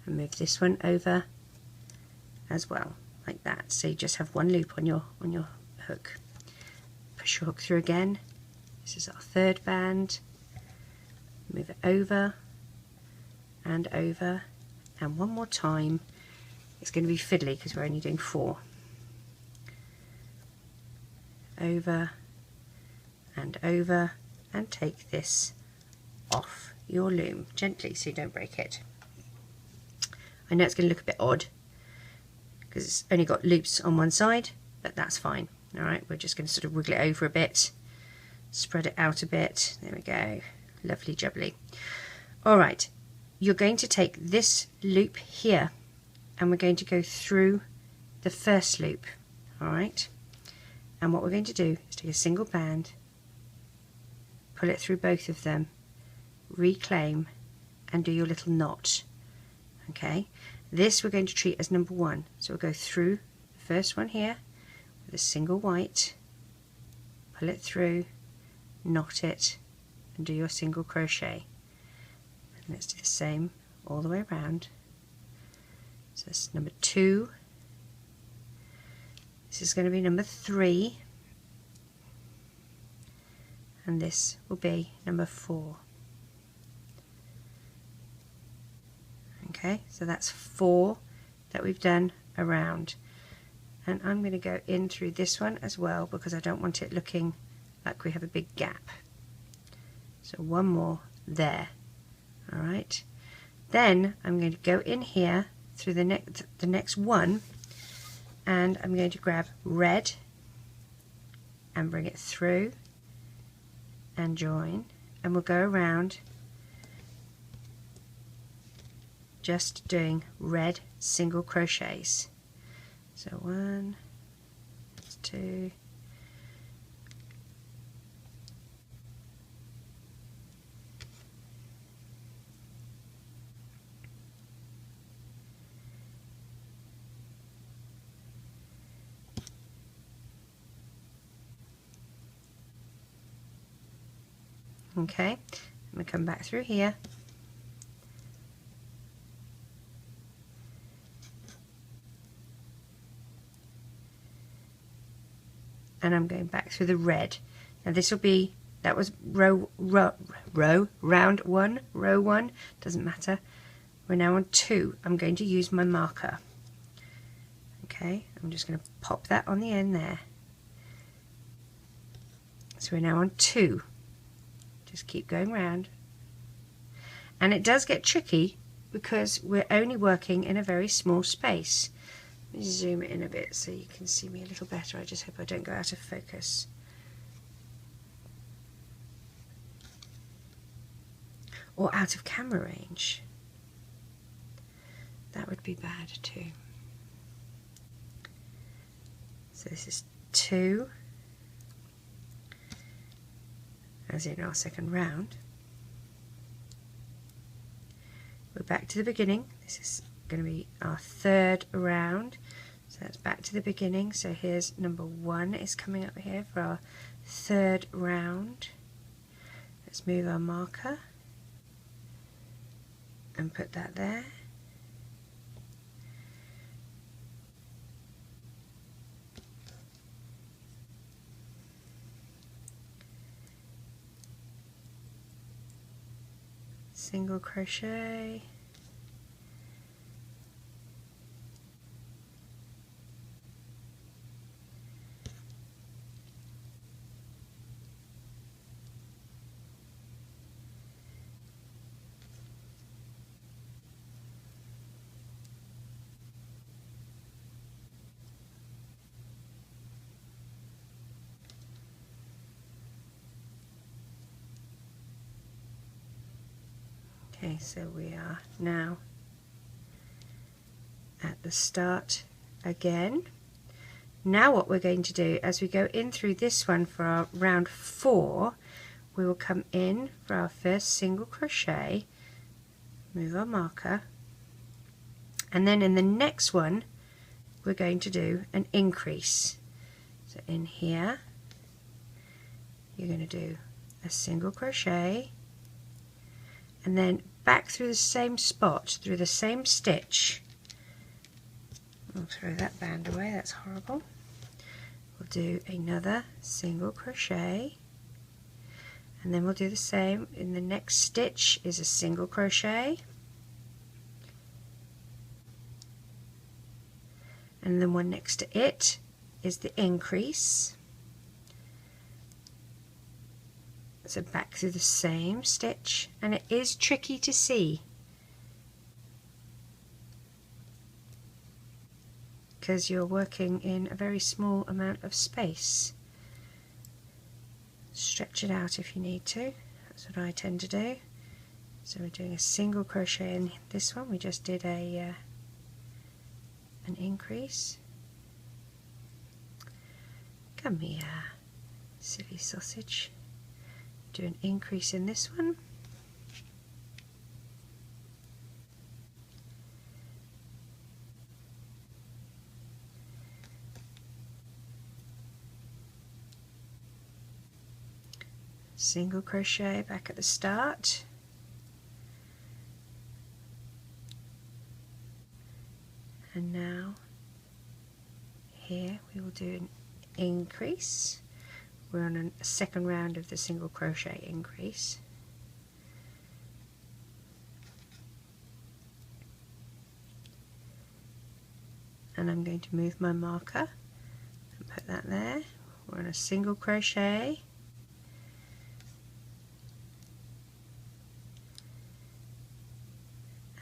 and move this one over as well, like that. So you just have one loop on your hook. Push your hook through again. This is our 3rd band. Move it over and over, and one more time. It's going to be fiddly because we're only doing 4. Over and over, and take this off your loom gently so you don't break it. I know it's going to look a bit odd because it's only got loops on one side, but that's fine. Alright, we're just going to sort of wiggle it over a bit, spread it out a bit. There we go, lovely jubbly. Alright, you're going to take this loop here and we're going to go through the first loop. Alright, and what we're going to do is take a single band, pull it through both of them, reclaim and do your little knot. Okay, this we're going to treat as number 1. So we'll go through the first one here with a single white, pull it through, knot it and do your single crochet. And let's do the same all the way around. So that's number 2. This is going to be number 3, and this will be number 4. Okay, so that's 4 that we've done around, and I'm going to go in through this one as well because I don't want it looking like we have a big gap. So one more there. Alright, then I'm going to go in here through the next one, and I'm going to grab red and bring it through and join, and we'll go around just doing red single crochets. So 1, 2, okay, I'm going to come back through here and I'm going back through the red. Now this will be, that was round 1, row 1, doesn't matter. We're now on 2. I'm going to use my marker. Okay, I'm just going to pop that on the end there. So we're now on 2. Just keep going round. And it does get tricky because we're only working in a very small space. Let me zoom it in a bit so you can see me a little better. I just hope I don't go out of focus. Or out of camera range. That would be bad too. So this is 2, as in our second round. We're back to the beginning. This is going to be our 3rd round. So that's back to the beginning. So here's number 1 is coming up here for our 3rd round. Let's move our marker and put that there. Single crochet, okay, so we are now at the start again. Now what we're going to do, as we go in through this one for our round 4, we will come in for our first single crochet, move our marker, and then in the next one we're going to do an increase. So in here you're going to do a single crochet, and then back through the same spot, through the same stitch. I'll throw that band away, that's horrible. We'll do another single crochet, and then we'll do the same. In the next stitch is a single crochet, and then one next to it is the increase. So back through the same stitch, and it is tricky to see because you're working in a very small amount of space. Stretch it out if you need to, that's what I tend to do. So we're doing a single crochet in this one, we just did an increase. Come here, silly sausage. Do an increase in this one, single crochet back at the start, and now here we will do an increase. We're on a second round of the single crochet increase. And I'm going to move my marker and put that there. We're on a single crochet,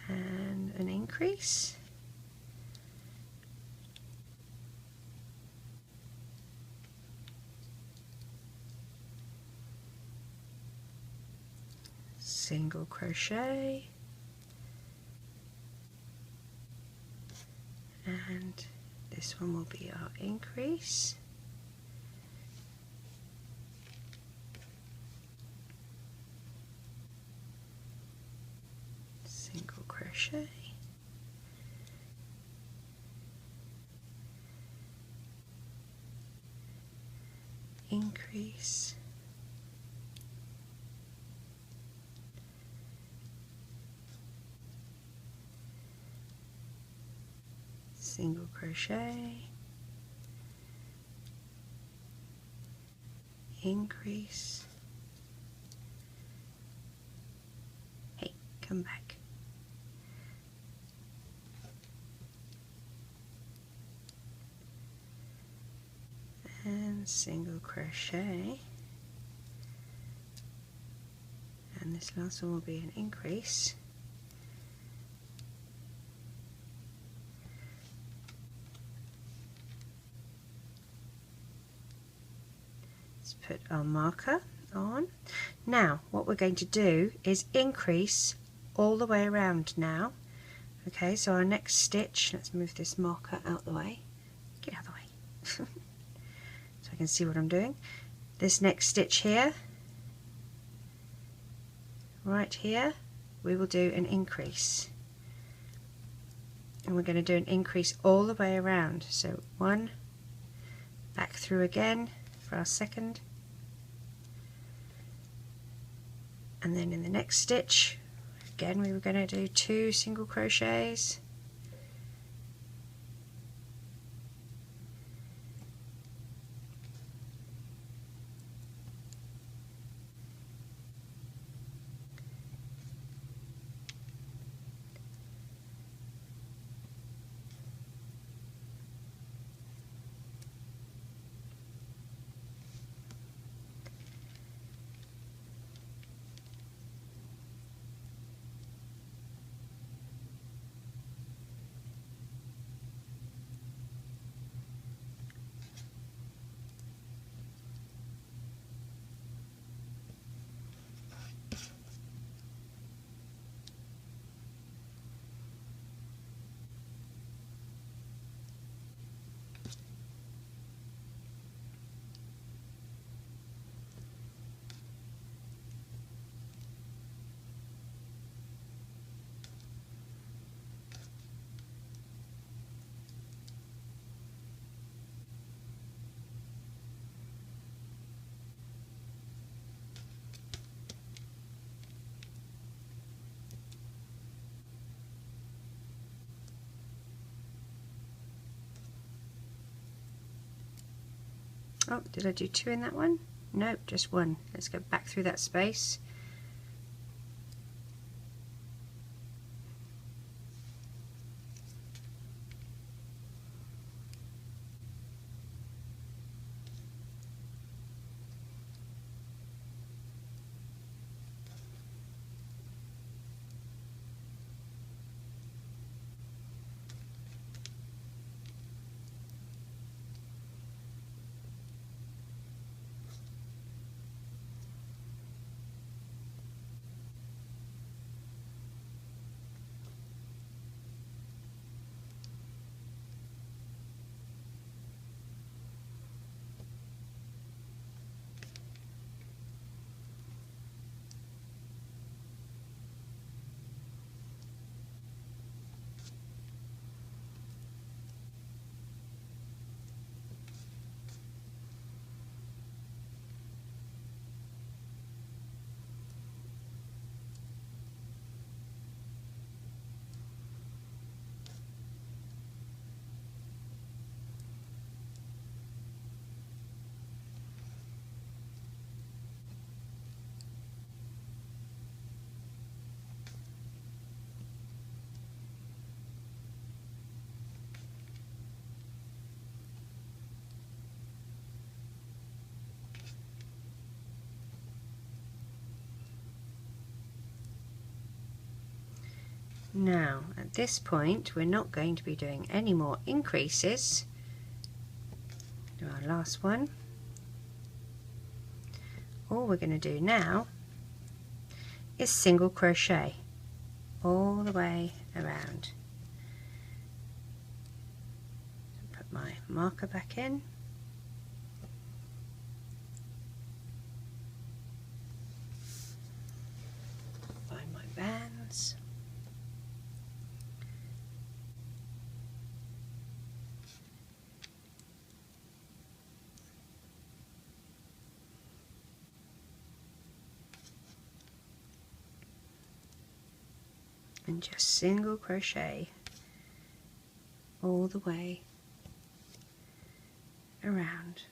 and an increase. Single crochet, and this one will be our increase. Single crochet, increase, single crochet, increase, hey, come back, and single crochet, and this last one will be an increase, let's put our marker on. Now what we're going to do is increase all the way around now. Okay, so our next stitch, let's move this marker out the way, get out of the way so I can see what I'm doing. This next stitch here, right here, we will do an increase, and we're going to do an increase all the way around. So one, back through again for our second, and then in the next stitch again we were going to do 2 single crochets, oh, did I do 2 in that one? Nope, just 1. Let's go back through that space. Now at this point we're not going to be doing any more increases. Do our last one. All we're going to do now is single crochet all the way around. Put my marker back in. Find my bands. And just single crochet all the way around.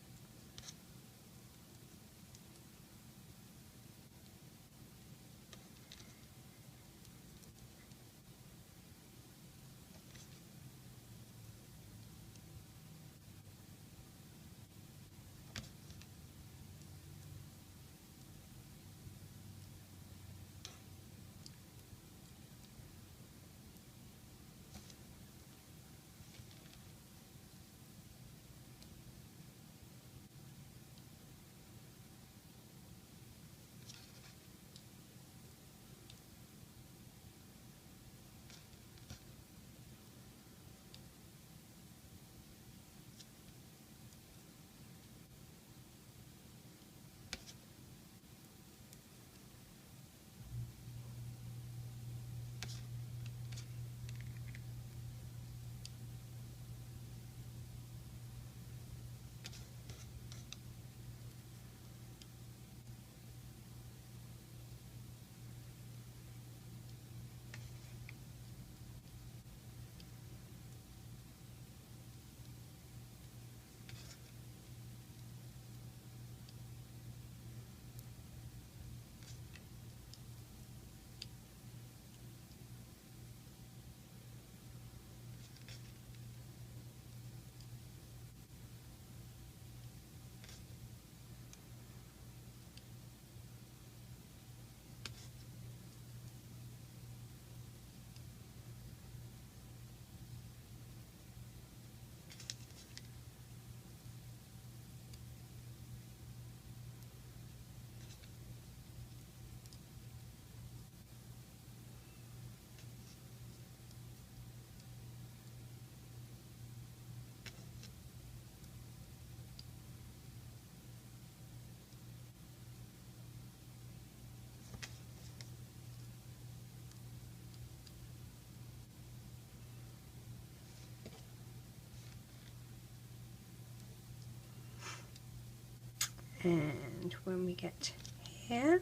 And when we get here,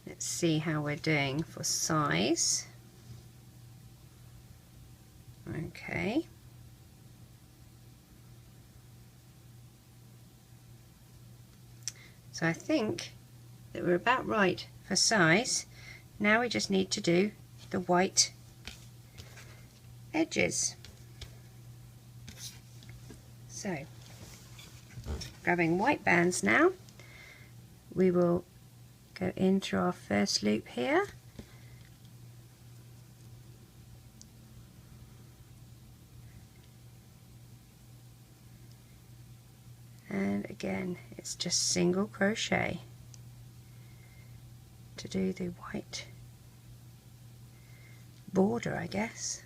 let's see how we're doing for size. Okay. So I think that we're about right for size. Now we just need to do the white edges. So, grabbing white bands now, we will go in through our first loop here. And again, it's just single crochet to do the white border, I guess.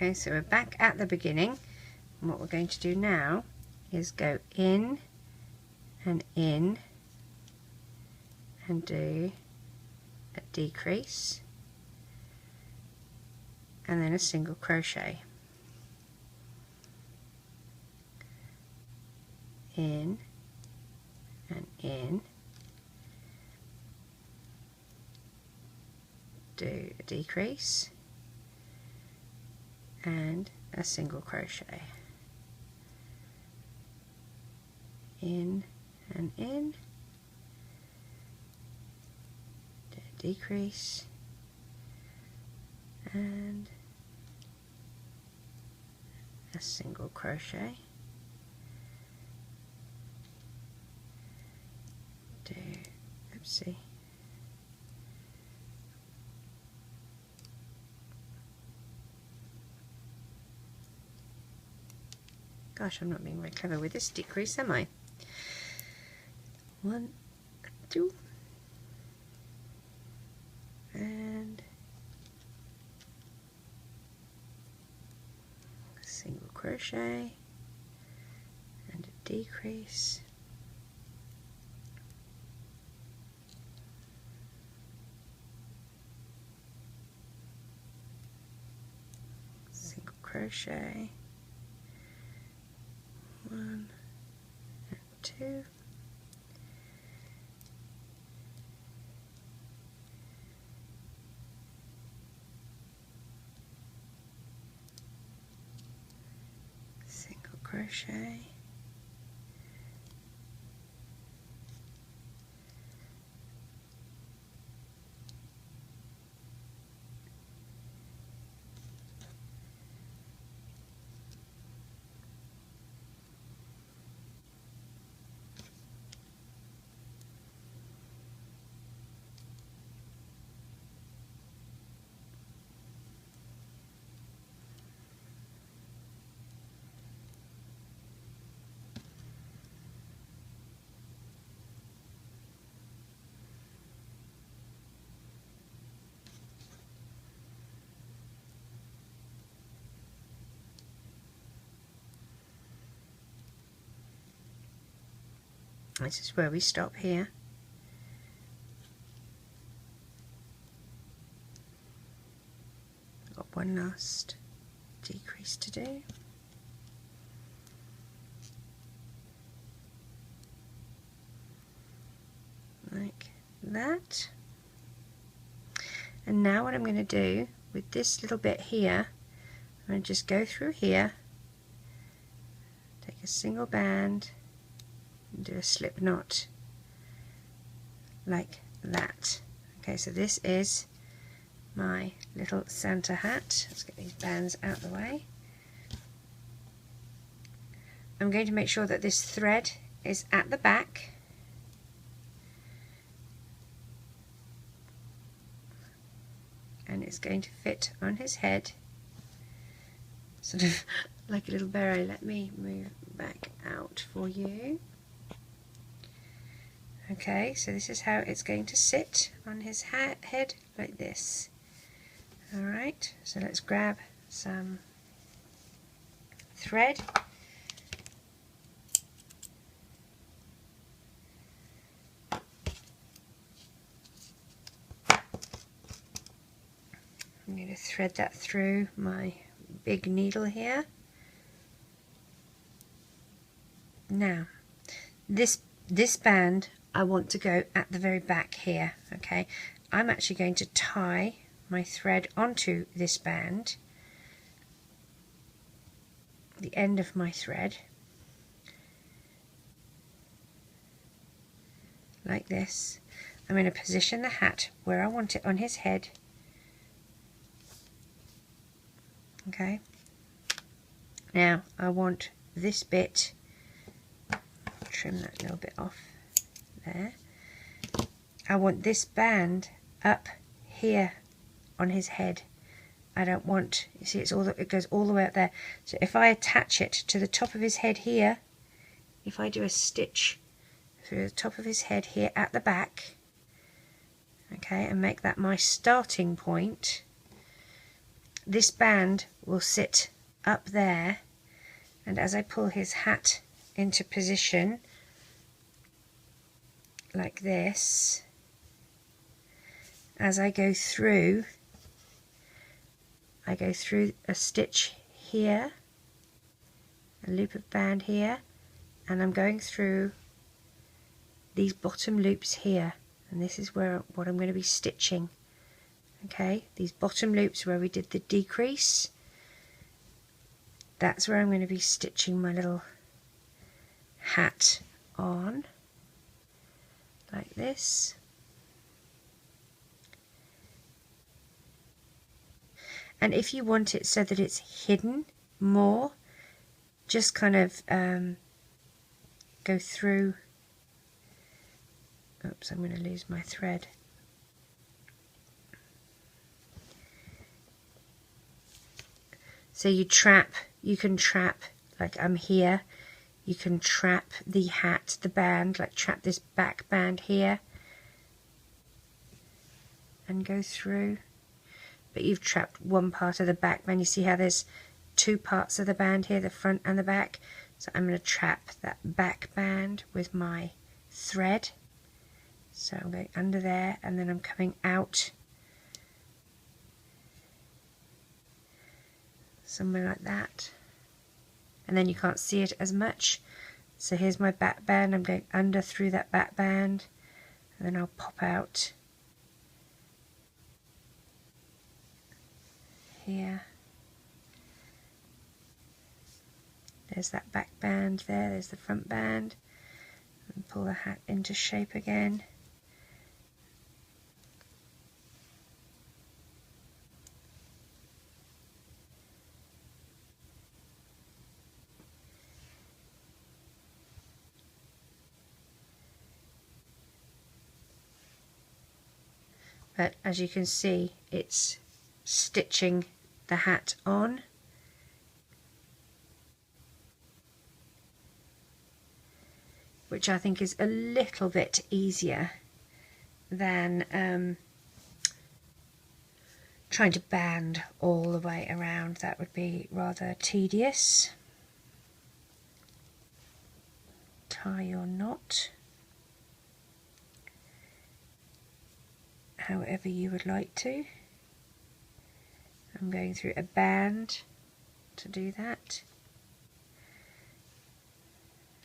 Okay, so we're back at the beginning, and what we're going to do now is go in and do a decrease and then a single crochet. In and do a decrease and a single crochet. In and do a decrease and a single crochet. Do, oopsie. Gosh, I'm not being very clever with this decrease, am I? 1, 2, and single crochet and a decrease, single crochet, 1 and 2. Single crochet. This is where we stop here. Got one last decrease to do. Like that. And now what I'm going to do with this little bit here, I'm going to just go through here, take a single band, and do a slip knot like that. Okay, so this is my little Santa hat. Let's get these bands out of the way. I'm going to make sure that this thread is at the back. And it's going to fit on his head, sort of like a little beret. Let me move back out for you. Okay, so this is how it's going to sit on his head, like this. Alright, so let's grab some thread. I'm going to thread that through my big needle here. Now, this band I want to go at the very back here. Okay, I'm actually going to tie my thread onto this band, the end of my thread, like this. I'm going to position the hat where I want it on his head. Okay, now I want this bit, trim that little bit off there. I want this band up here on his head. I don't want, you see, it goes all the way up there. So if I attach it to the top of his head here, if I do a stitch through the top of his head here at the back, okay, and make that my starting point, this band will sit up there, and as I pull his hat into position like this, as I go through a stitch here, a loop of band here, and I'm going through these bottom loops here, and this is what I'm going to be stitching. Okay, these bottom loops where we did the decrease, that's where I'm going to be stitching my little hat on, like this. And if you want it so that it's hidden more, just kind of go through. Oops, I'm going to lose my thread. So you can trap, like I'm here, you can trap the hat, the band, like trap this back band here and go through. But you've trapped one part of the back band. You see how there's two parts of the band here, the front and the back. So I'm going to trap that back band with my thread. So I'm going under there, and then I'm coming out somewhere like that, and then you can't see it as much. So here's my back band. I'm going under through that back band, and then I'll pop out here. There's that back band there, there's the front band, and pull the hat into shape again. But as you can see, it's stitching the hat on. Which I think is a little bit easier than trying to band all the way around. That would be rather tedious. Tie your knot however you would like to. I'm going through a band to do that,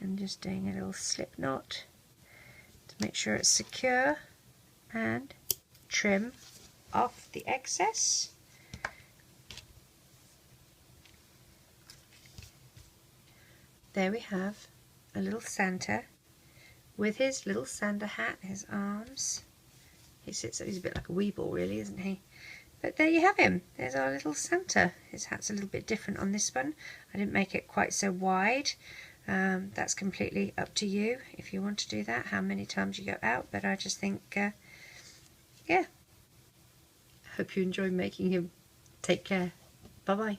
and just doing a little slip knot to make sure it's secure, and trim off the excess. There we have a little Santa with his little Santa hat, his arms. He's a bit like a Weeble really, isn't he? But there you have him. There's our little Santa. His hat's a little bit different on this one. I didn't make it quite so wide. That's completely up to you if you want to do that, how many times you go out, but I just think, yeah. Hope you enjoy making him. Take care. Bye bye.